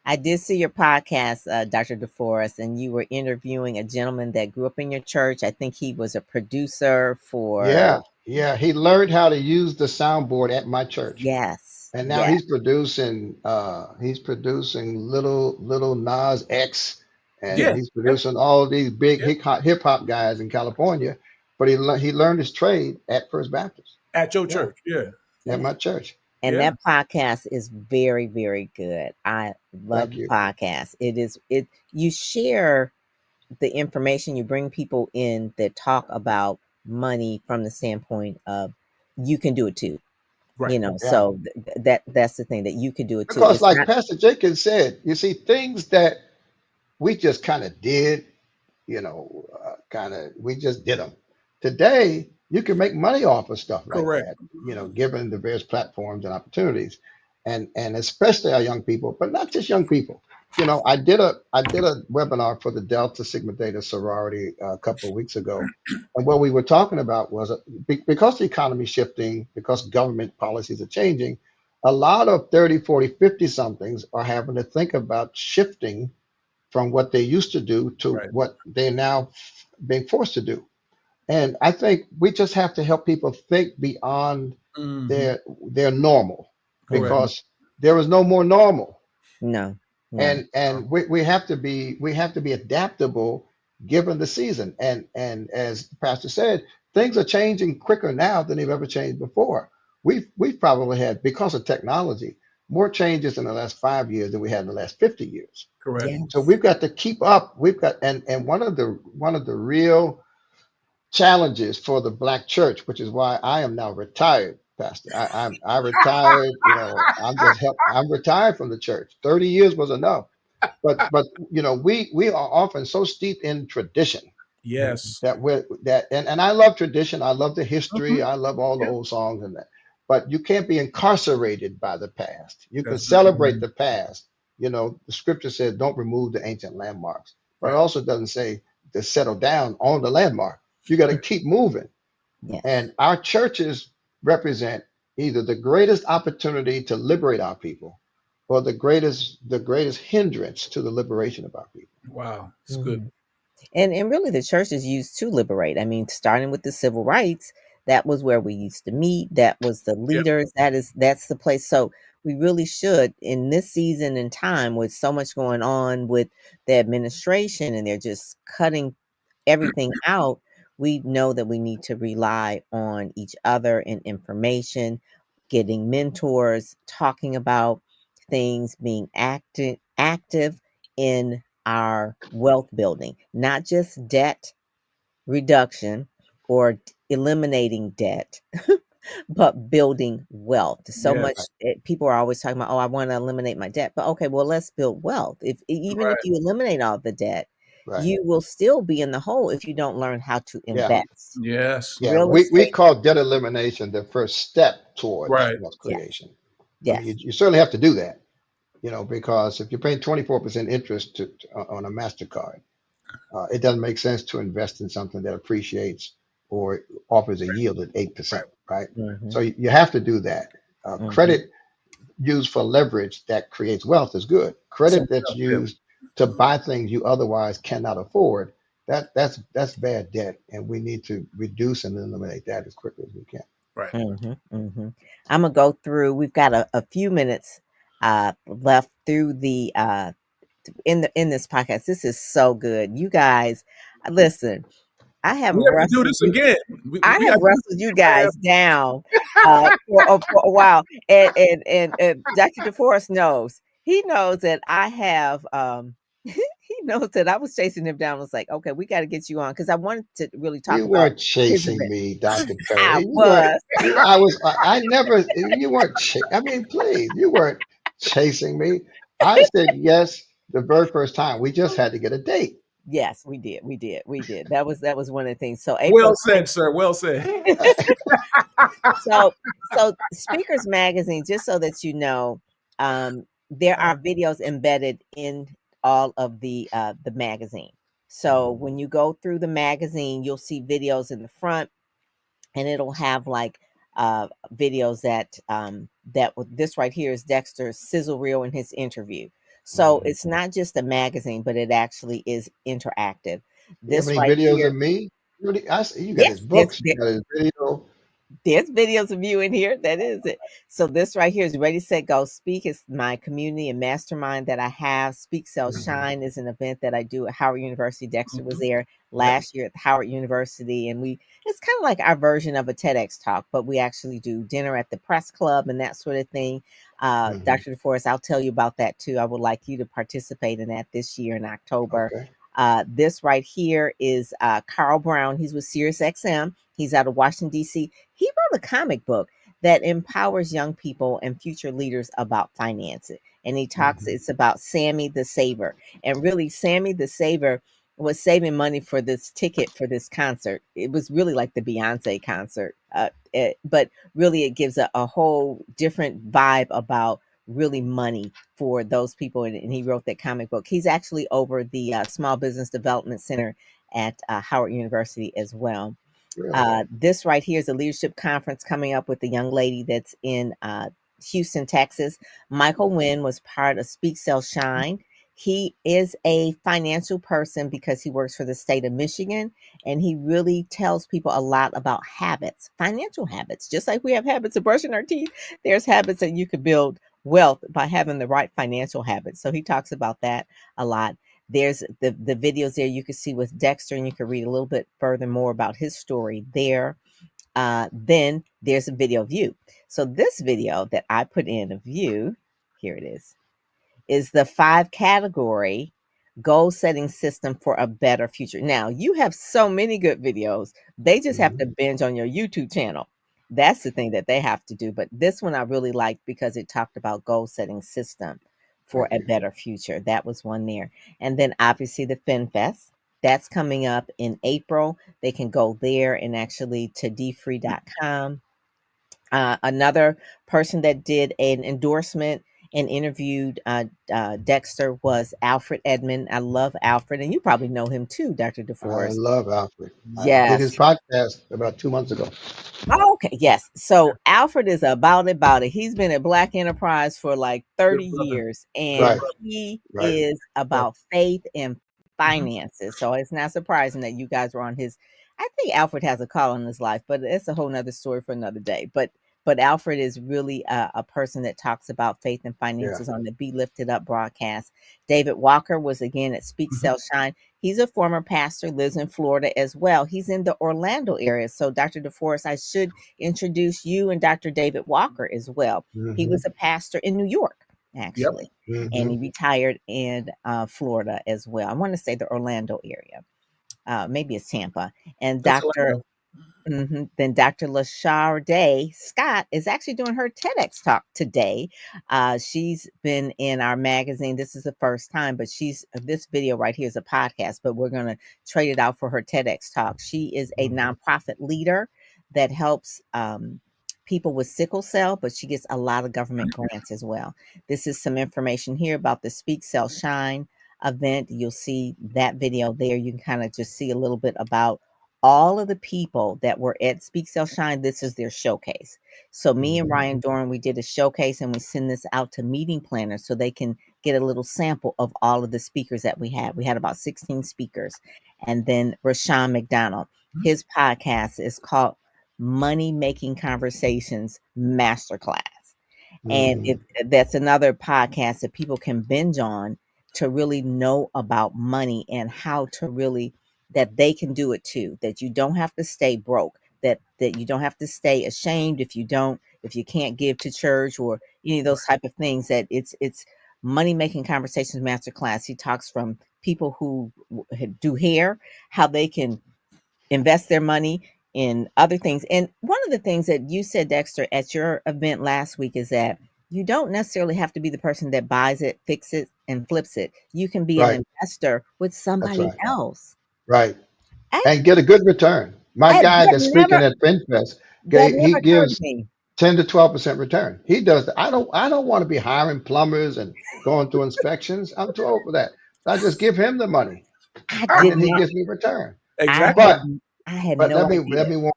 I did see your podcast, Dr. DeForest, and you were interviewing a gentleman that grew up in your church. I think he was a producer for. Yeah, yeah. He learned how to use the soundboard at my church. Yes, And now yes, he's producing little Nas X, and Yeah, he's yeah, producing all these big yeah. hip hop guys in California. But he learned his trade at First Baptist. At your Yeah, church. Yeah, at yes. my church. And yeah. that podcast is very, very good. I love Thank the you. podcast. You share the information, you bring people in that talk about money from the standpoint of you can do it too. Right. Yeah. So that's the thing, that you can do it too. Because It's like not. Pastor Jenkins said, you see things that we just kind of did, we just did them. Today, you can make money off of stuff like Correct. that, given the various platforms and opportunities, and especially our young people, but not just young people. I did a webinar for the Delta Sigma Theta sorority a couple of weeks ago, and what we were talking about was because the economy is shifting, because government policies are changing, a lot of 30, 40, 50 somethings are having to think about shifting from what they used to do to Right. what they're now being forced to do. And I think we just have to help people think beyond Hmm. their normal, Correct. Mhm. because there is no more normal. No, no. And we have to be adaptable given the season. And as the pastor said, things are changing quicker now than they've ever changed before. We've probably had, because of technology, more changes in the last 5 years than we had in the last 50 years. Correct. So Yes. we've got to keep up. We've got and one of the real challenges for the black church, which is why I am now retired, Pastor. I retired. I'm retired from the church. 30 years was enough. but we are often so steeped in tradition Yes. and I love tradition. I love the history. Mhm. I love all the Yeah, old songs and that. But you can't be incarcerated by the past. You can that's good. celebrate the past. The scripture says don't remove the ancient landmarks, but it Right. also doesn't say to settle down on the landmark. You got to keep moving. Yes. And our churches represent either the greatest opportunity to liberate our people or the greatest hindrance to the liberation of our people. Wow. It's good. Mhm. And really the church is used to liberate. I mean, starting with the civil rights, that was where we used to meet. That was the Yeah. leaders. That's the place. So we really should, in this season and time with so much going on with the administration and they're just cutting everything out, we know that we need to rely on each other and information, getting mentors, talking about things, being active in our wealth building, not just debt reduction or eliminating debt, but building wealth. So much Yes. people are always talking about, oh, I want to eliminate my debt. But okay, well, let's build wealth. Even if Right. you eliminate all the debt, Right. you will still be in the hole if you don't learn how to Yeah. invest. Yes. Yeah. Real We estate, call debt elimination the first step towards Right. wealth yes, creation. I mean, yes. you certainly have to do that, because if you're paying 24% interest on a MasterCard, it doesn't make sense to invest in something that appreciates or offers a yield at Right. 8%, right? Hmm. So you have to do that. Hmm. Credit used for leverage that creates wealth is good. So Credit that's yeah. used to buy things you otherwise cannot afford, that's bad debt, and we need to reduce and eliminate that as quickly as we can. Right. Hmm. Hmm. I'm gonna go through. We've got a few minutes left through the in this podcast. This is so good, you guys. Listen, I have We have to do wrestled this you. again. We I we have got to do wrestled this you again, man. guys down for a while, and Dr. DeForest knows. He knows that I have. He knows that I was chasing him down. I was like, okay, we got to get you on because I wanted to really talk You about weren't his chasing event. me, Dr. I Perry. You weren't. was. I was. I never. You weren't. I mean, please. You weren't chasing me. I said yes the very first time. We just had to get a date. Yes, we did. We did. We did. That was one of the things. So Well April said, sir. Well said. 6th. So Speakers Magazine, just so that you know, there are videos embedded in all of the magazine. So when you go through the magazine, you'll see videos in the front, and it'll have like videos this right here is Dexter's sizzle reel in his interview. So Mhm. it's not just a magazine, but it actually is interactive. You have This any right videos here, of me? I see you got his yes, there's books. You got his video. there's videos of you in here. That is it. So this right here is Ready, Set, Go, Speak. It's my community and mastermind that I have. Speak, Sell, Mhm. Shine is an event that I do at Howard University. Dexter was Mhm. there Right. last year at Howard University, and it's kind of like our version of a TEDx talk, but we actually do dinner at the press club and that sort of thing. Mhm. Dr. DeForest, I'll tell you about that too. I would like you to participate in that this year in October. Okay. This right here is Carl Brown. He's with SiriusXM. He's out of Washington, D.C. He wrote a comic book that empowers young people and future leaders about finances. And Mhm. it's about Sammy the Saver. And really, Sammy the Saver was saving money for this ticket for this concert. It was really like the Beyonce concert. But really, it gives a whole different vibe about really money for those people. And he wrote that comic book. He's actually over the Small Business Development Center at Howard University as well. Really. This right here is a leadership conference coming up with a young lady that's in Houston, Texas. Michael Wynn was part of Speak, Sell, Shine. He is a financial person because he works for the state of Michigan, and he really tells people a lot about habits, financial habits. Just like we have habits of brushing our teeth, there's habits that you could build wealth by having the right financial habits. So he talks about that a lot. There's the videos there you can see with Dexter, and you can read a little bit further more about his story there. Then there's a video of you. So this video that I put in of you, here it is the 5 category goal setting system for a better future. Now, you have so many good videos. They just have Mhm. to binge on your YouTube channel. That's the thing that they have to do. But this one I really liked because it talked about goal setting system for Thank a you. better future. That was one there. And then obviously the FinFest. That's coming up in April. They can go there and actually to dfree.com. Another person that did an endorsement and interviewed Dexter was Alfred Edmond. I love Alfred, and you probably know him too, Dr. I DeForest. love Alfred. I did his Yes. podcast about 2 months ago. Oh, okay. Yes. So Alfred is about it, about it. He's been at Black Enterprise for like Good 30 brother. years, and Right, he right. is Brother. about faith and Mhm. finances. So it's not surprising that you guys were on his. I think Alfred has a call in his life, but it's a whole nother story for another day. But Alfred is really a person that talks about faith and Yeah. finances on the Be Lifted Up broadcast. David Walker was again at Speak Mhm. Sell Shine. He's a former pastor, lives in Florida as well. He's in the Orlando area. So, Dr. DeForest, I should introduce you and Dr. David Walker as well. He Hmm. was a pastor in New York, Yep. actually, and Hmm. he retired in Florida as well. I want to say the Orlando area. Maybe it's Tampa. And That's Dr. Orlando. Then Dr. LaSharday Scott is actually doing her TEDx talk today. She's been in our magazine. This is the first time, but this video right here is a podcast, but we're going to trade it out for her TEDx talk. She is a nonprofit leader that helps people with sickle cell, but she gets a lot of government grants as well. This is some information here about the Speak Sell Shine event. You'll see that video there. You can kind of just see a little bit about all of the people that were at Speak Sell Shine. This is their showcase. So me and Ryan Doran, we did a showcase and we send this out to meeting planners so they can get a little sample of all of the speakers that we had. We had about 16 speakers. And then Rashawn McDonald, his podcast is called Money Making Conversations Masterclass. And Hmm. that's another podcast that people can binge on to really know about money and how to really that they can do it too. That you don't have to stay broke. That you don't have to stay ashamed if you can't give to church or any of those type of things. That it's money making conversations masterclass. He talks from people who do hair, how they can invest their money in other things. And one of the things that you said, Dexter, at your event last week is that you don't necessarily have to be the person that buys it, fixes it, and flips it. You can be an Right. investor with That's somebody right. else. Right. I, And get a good return. My guy that that's speaking never at FinFest, that he never occurred to gives me. 10 to 12% return. He does that. I don't want to be hiring plumbers and going through inspections. I'm too old for that. So I just give him the money I and did then he not. gives me return. I Exactly. had But I had but no let idea.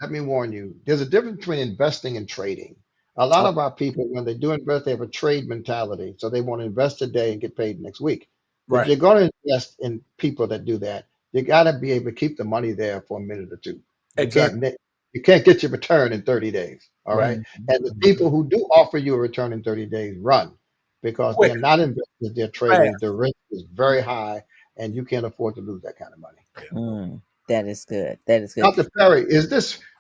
me warn you. There's a difference between investing and trading. A lot of Okay. our people, when they do invest, they have a trade mentality. So they want to invest today and get paid next week. If Right. you're going to invest in people that do that, you got to be able to keep the money there for a minute or two. You can't Exactly. ne- you can't get your return in 30 days. All Right. right. Mhm, And the mhm. people who do offer you a return in 30 days, run because Quick. they're not investors, they're traders. Fast. The risk is Yeah. very high and you can't afford to lose that kind of money. That is good. That is good. Dr. Perry,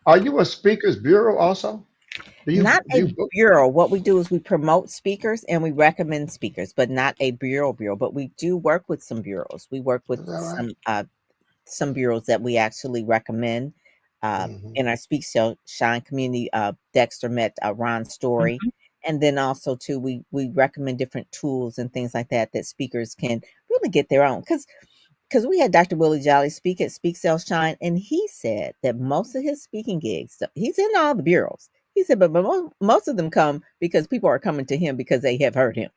are you a speakers bureau also? Not Do a you book? bureau. What we do is we promote speakers and we recommend speakers, but not a bureau. But we do work with some bureaus. We work with Is that right? some bureaus that we actually recommend Hmm. in our Speak Shine community. Dexter met Ron Story, Mhm. and then also too we recommend different tools and things like that that speakers can really get their own because we had Dr. Willie Jolly speak at Speak Sell Shine, and he said that most of his speaking gigs, so he's in all the bureaus. He said, but most of them come because people are coming to him because they have heard him.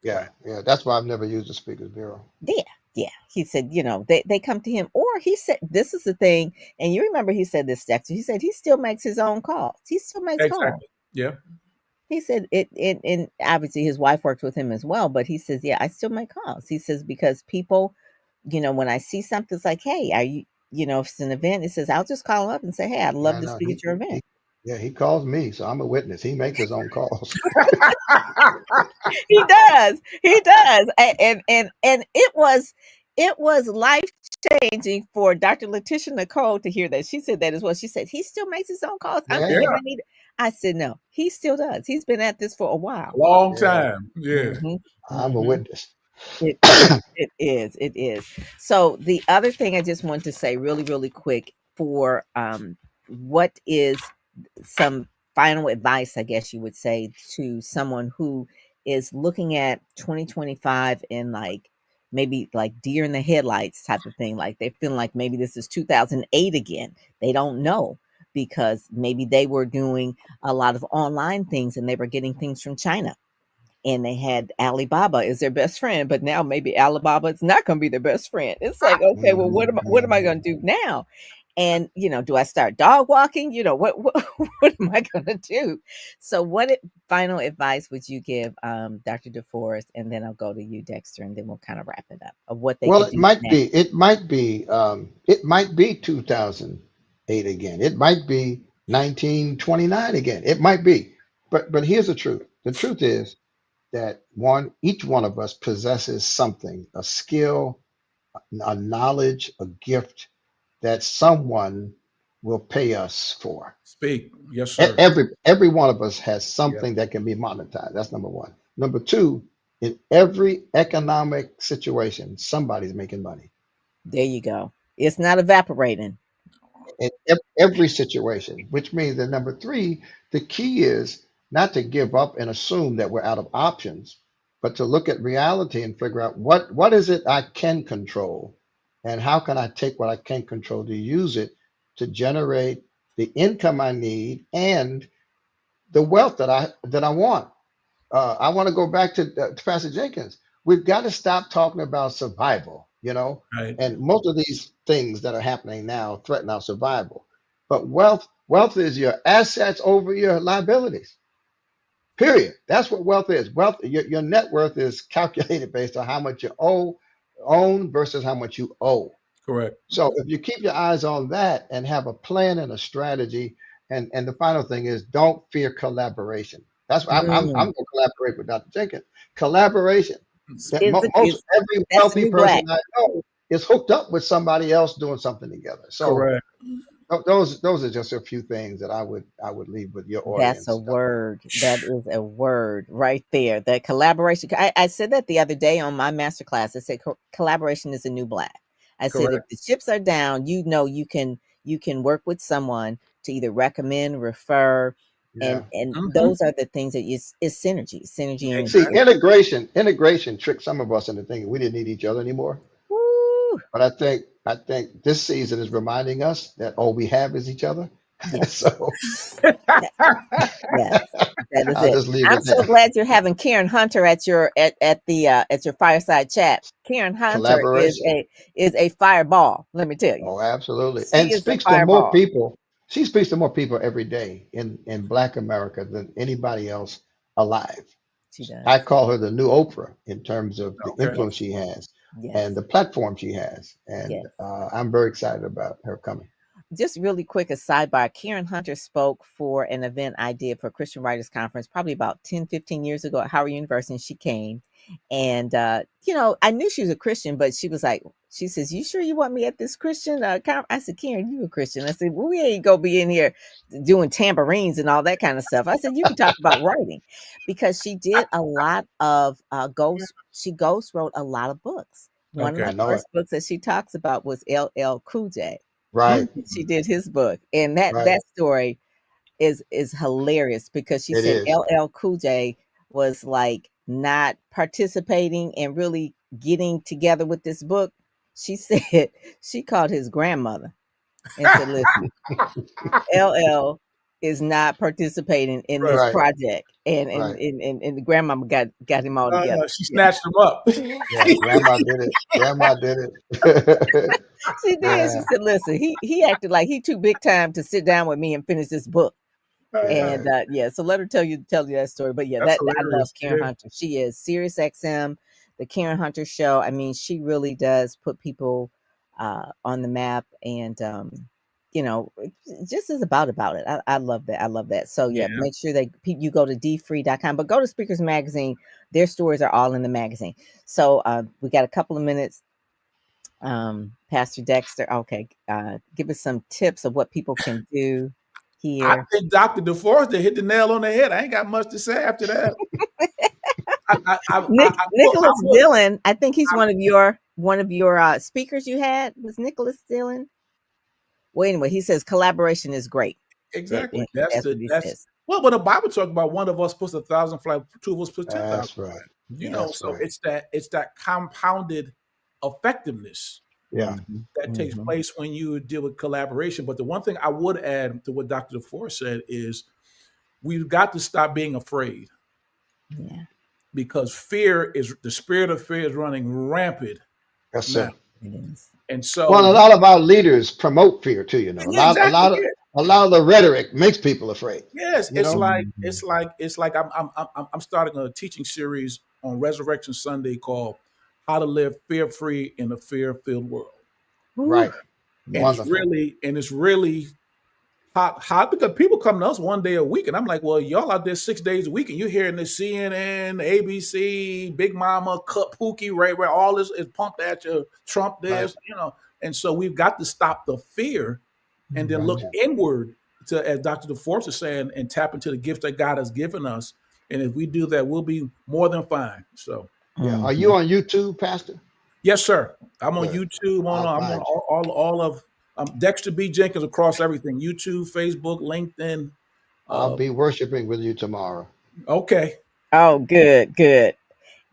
Yeah, Right. yeah. That's why I've never used the speakers bureau. Yeah, yeah. He said, they come to him, or he said, this is the thing, and you remember he said this, Dexter. He said he still makes his own calls. He still makes calls. Exactly. Yeah. He said it, and obviously his wife works with him as well, but he says, yeah, I still make calls. He says, because people, when I see something, it's like, hey, are you, if it's an event, it says, I'll just call him up and say, hey, I'd love Yeah, to no, speak at your event. yeah, he calls me, so I'm a witness. He makes his own calls. He does. He does. And it was life changing for Dr. Letitia Nicole to hear that. She said that as well. She said, he still makes his own calls. I'm Yeah, thinking Yeah. I need it. I said, no, he still does. He's been at this for a while. Long yeah. time. Yeah. Hmm. I'm a Hmm. witness. It is. It is. So the other thing I just want to say really, really quick for what is some final advice, I guess you would say, to someone who is looking at 2025 and like maybe like deer in the headlights type of thing. Like they're feeling like maybe this is 2008 again. They don't know because maybe they were doing a lot of online things and they were getting things from China. And they had Alibaba as their best friend, but now maybe Alibaba is not going to be their best friend. It's like, okay, well, Mhm, what am I mhm. going to do now? And do I start dog walking? What am I going to do? So, final advice would you give, Dr. DeForest, and then I'll go to you, Dexter, and then we'll kind of wrap it up of what they Well, could it do might now. be, it might be 2008 again. It might be 1929 again. It might be. But here's the truth. The truth is that each one of us possesses something, a skill, a knowledge, a gift that someone will pay us for. Speak. Yes, sir. Every one of us has Yeah. something that can be monetized. That's number one. Number two, in every economic situation, somebody's making money. There you go. It's not evaporating. In every situation, which means that number three, the key is not to give up and assume that we're out of options, but to look at reality and figure out what is it I can control, and how can I take what I can control to use it to generate the income I need and the wealth that I want. I want to go back to Pastor Jenkins. We've got to stop talking about survival, Right. and most of these things that are happening now threaten our survival. But wealth is your assets over your liabilities. Period. That's what wealth is. Your net worth is calculated based on how much you own versus how much you owe. Correct. So if you keep your eyes on that and have a plan and a strategy, and the final thing is don't fear collaboration. That's why I'm Mm. going to collaborate with Dr. Jenkins. Collaboration. That Is it most is every That's the wealthy new person black. I know is hooked up with somebody else doing something together. So Correct. those are just a few things that I would leave with your That's a audience. word. That is a word right there. That collaboration. I said that the other day on my master class. I said collaboration is a new black. I said if Correct. the chips are down, you can work with someone to either recommend, refer, and Yeah. those are the things that is synergy, synergy and See, Exactly. integration tricked some of us into thinking we didn't need each other anymore. woo, But I think this season is reminding us that all we have is each other. yes, So yes. That is I'll it. just leave I'm it so there. glad you're having Karen Hunter at your fireside chat. Karen Hunter is Collaboration. a fireball. Let me tell you, Oh, absolutely. she And is a speaks to more fireball. people. She speaks to more people every day in Black America than anybody else alive. She does. I call her the new Oprah in terms of the Okay. influence Yes, she has yes, and the platform she has. And yes. I'm very excited about her coming. Just really quick, a sidebar. Karen Hunter spoke for an event I did for Christian Writers Conference probably about 10, 15 years ago at Howard University. And she came and, I knew she was a Christian, but she was like, she says, you sure you want me at this Christian I said, Karen, you a Christian. I said, well, we ain't going to be in here doing tambourines and all that kind of stuff. I said, you can talk about writing because she did a lot of she ghost wrote a lot of books. One of Okay. I the know it. first books that she talks about was LL Cool J. Right. She did his book, and that Right. story is hilarious because she It said is. LL Cool J was like not participating and really getting together with this book. She said she called his grandmother and said, "Listen, LL is not participating in Right. this Right. project," and Right. and and, and the grandmama got him all together. She Yeah, snatched him up. Yeah. Grandma did it. Grandma did it. she did. She Yeah. said, "Listen, he acted like he too big time to sit down with me and finish this book." And Yeah. yeah, so let her tell you that story. But yeah, That's I love hilarious. Karen Yeah. Hunter. She is Sirius XM, the Karen Hunter show. I mean, she really does put people on the map, and it just is about it. I love that. I love that. So yeah, Yeah. make sure that you go to dfree.com, but go to Speakers Magazine. Their stories are all in the magazine. So we got a couple of minutes. Pastor Dexter, okay, give us some tips of what people can do I here. think Dr. DeForest they hit the nail on the head. I ain't got much to say after that. Nicholas I will. Dillon, I think he's one of your speakers you had. Was Nicholas Dillon? Well, anyway, he says collaboration is great. Exactly. That's what he says. Well, when the Bible talks about one of us puts 1,000 flight, two of us puts 10,000 That's right. flight. Yeah. That's So right. it's that compounded effectiveness Yeah. Mhm. that takes Mhm. place when you deal with collaboration. But the one thing I would add to what Dr. DeForest said is we've got to stop being afraid Yeah. because fear is the spirit of fear is running rampant Yes, now. sir. It is. And Well, so, a lot of our leaders promote fear too. You know, yeah, exactly. Yeah. a lot of the rhetoric makes people afraid. Yes, You know. Mhm. it's like I'm starting a teaching series on Resurrection Sunday called "How to Live Fear Free in a Fear Filled World," Whew. Right. and Yes. Wonderful. it's really hot because people come to us one day a week, and I'm like, well, y'all out there 6 days a week, and you're hearing the CNN, ABC, Big Mama, Cut Pookie, where all this is pumped at you, Trump Right. this, and so we've got to stop the fear and then look Mhm. Gotcha. inward to, as Dr. DeForest is saying, and tap into the gifts that God has given us. And if we do that, we'll be more than fine. So, Yeah. Are you Mhm. on YouTube, Pastor? yes, sir. I'm on Good. YouTube. I'll I'm on find you. all of Dexter B. Jenkins across everything: YouTube, Facebook, LinkedIn. I'll Uh, be worshiping with you tomorrow. okay, Oh, good, good. Yes,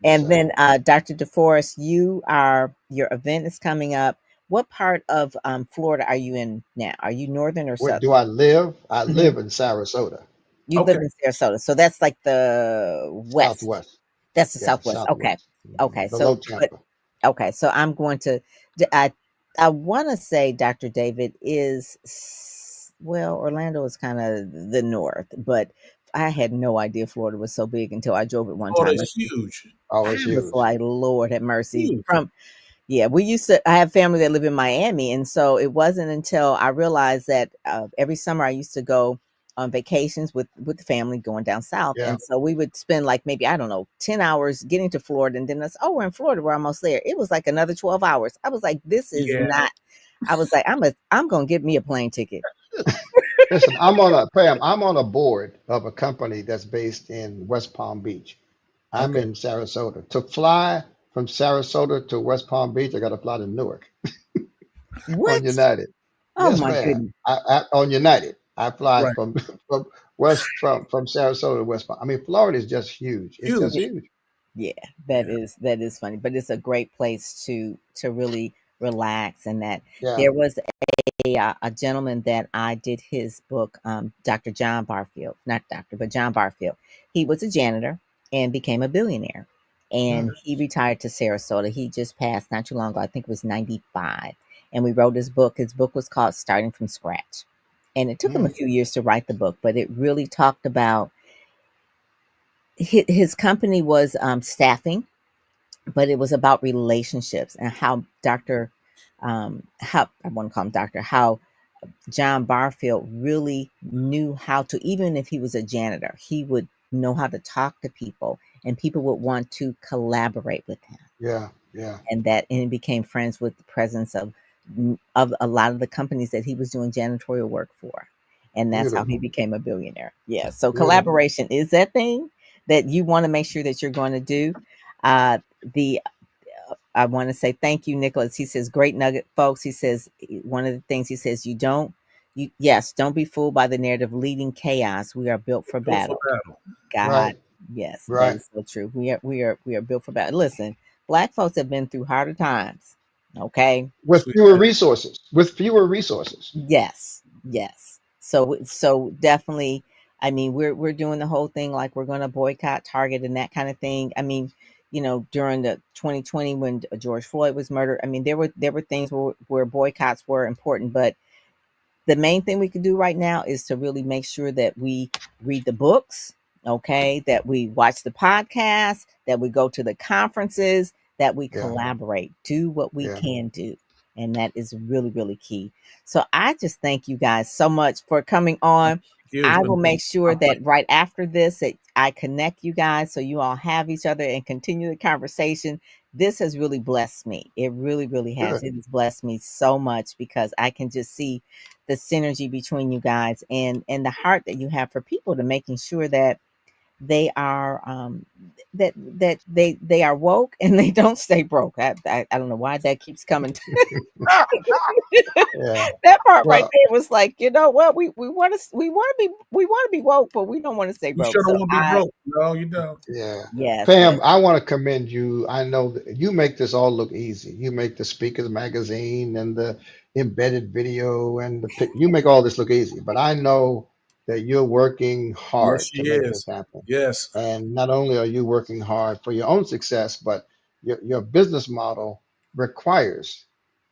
And sir. then, Dr. DeForest, your event is coming up. What part of Florida are you in now? Are you northern or Where do southern? I live? I Hmm. live in Sarasota, You live okay. in Sarasota, so that's like the west. Southwest. That's the Yeah, southwest. Okay, Southwest. okay. Below So, but Tampa. okay, so I'm going to. I want to say Dr. David is well, Orlando is kind of the north, but I had no idea Florida was so big until I drove it one Florida time. is huge, Oh, I it's was huge. like, Lord have mercy. huge. From yeah, we used to. I have family that live in Miami, and so it wasn't until I realized that every summer I used to go on vacations with the family going down south, Yeah. and so we would spend like maybe I don't know 10 hours getting to Florida, and then that's we're in Florida, we're almost there. It was like another 12 hours. I was like, this is Yeah. not. I was like, I'm gonna get me a plane ticket. Listen, I'm on a board of a company that's based in West Palm Beach. I'm Okay. in Sarasota. To fly from Sarasota to West Palm Beach, I got to fly to Newark on What? United. Oh Yes, my ma'am. goodness. On United, I fly Right. from Sarasota to West Palm. I mean, Florida is just huge. It's just Yeah, Huge. huge. yeah, Yeah. that is funny, but it's a great place to really relax. And that Yeah. there was a gentleman that I did his book, Dr. John Barfield, not doctor, but John Barfield. He was a janitor and became a billionaire. Mm, And he retired to Sarasota. He just passed not too long ago. I think it was 95. And we wrote his book. His book was called Starting from Scratch. And it took him a mm, few years to write the book, but it really talked about his company was staffing, but it was about relationships and how how I want to call him doctor, how John Barfield really knew how to, even if he was a janitor, he would know how to talk to people and people would want to collaborate with him. yeah. Yeah. And he became friends with the presidents of a lot of the companies that he was doing janitorial work for. And that's how he Beautiful. became a billionaire. Yeah. So Beautiful. collaboration is that thing that you want to make sure that you're going to do. The I want to say thank you, Nicholas. He says, great nugget, folks. He says, one of the things he says, yes, don't be fooled by the narrative leading chaos. We are built for Built for battle. battle. God, Right. yes, that Right. is so true. We are built for battle. Listen, Black folks have been through harder times. Okay. With Sweet. fewer resources. With fewer resources. Yes, yes. So definitely, I mean, we're doing the whole thing like we're going to boycott Target and that kind of thing. I mean, during the 2020 when George Floyd was murdered, I mean, there were things where boycotts were important, but the main thing we can do right now is to really make sure that we read the books, okay, that we watch the podcast, that we go to the conferences, that we Yeah. collaborate, do what we Yeah. can do. And that is really, really key. So I just thank you guys so much for coming on. It's I been will make my sure pleasure. that right after this that I connect you guys so you all have each other and continue the conversation. This has really blessed me. It really, really has. Good. It has blessed me so much because I can just see the synergy between you guys and the heart that you have for people to making sure that they are they are woke and they don't stay broke. I don't know why that keeps coming. Yeah. That part right Well, there was like, you know what? We want to be woke, but we don't want to stay You broke. sure don't So want to be broke. No, you don't. yeah. yes, Pam, yes, I want to commend you. I know that you make this all look easy. You make the speakers magazine and the embedded video and you make all this look easy. But I know that you're working Yes, hard she to make this is. happen. Yes. And not only are you working hard for your own success, but your business model requires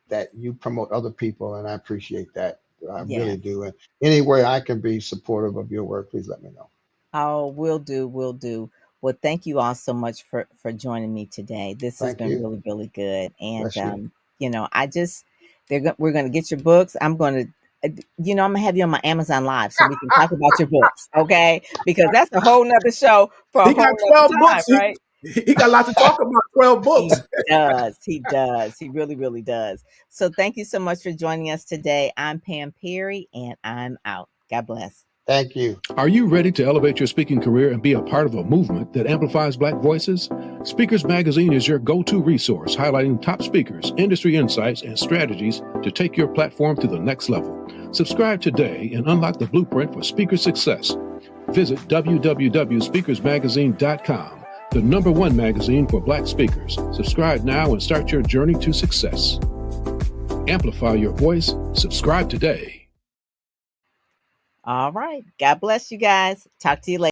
that you promote other people. And I appreciate that. I really yes. do. And any way I can be supportive of your work, please let me know. Oh, will do, will do. Well, thank you all so much for joining me today. This has Thank been you. really, really good. And Bless you. I just we're gonna get your books. I'm gonna I'm gonna have you on my Amazon Live so we can talk about your books, okay? Because that's a whole nother show for a He got whole nother 12 time, books. right? He got a lot to talk about. 12 books. He does. He does. He really, really does. So thank you so much for joining us today. I'm Pam Perry and I'm out. God bless. Thank you. Are you ready to elevate your speaking career and be a part of a movement that amplifies Black voices? Speakers Magazine is your go-to resource highlighting top speakers, industry insights, and strategies to take your platform to the next level. Subscribe today and unlock the blueprint for speaker success. Visit www.speakersmagazine.com, the #1 magazine for Black speakers. Subscribe now and start your journey to success. Amplify your voice. Subscribe today. All right. God bless you guys. Talk to you later.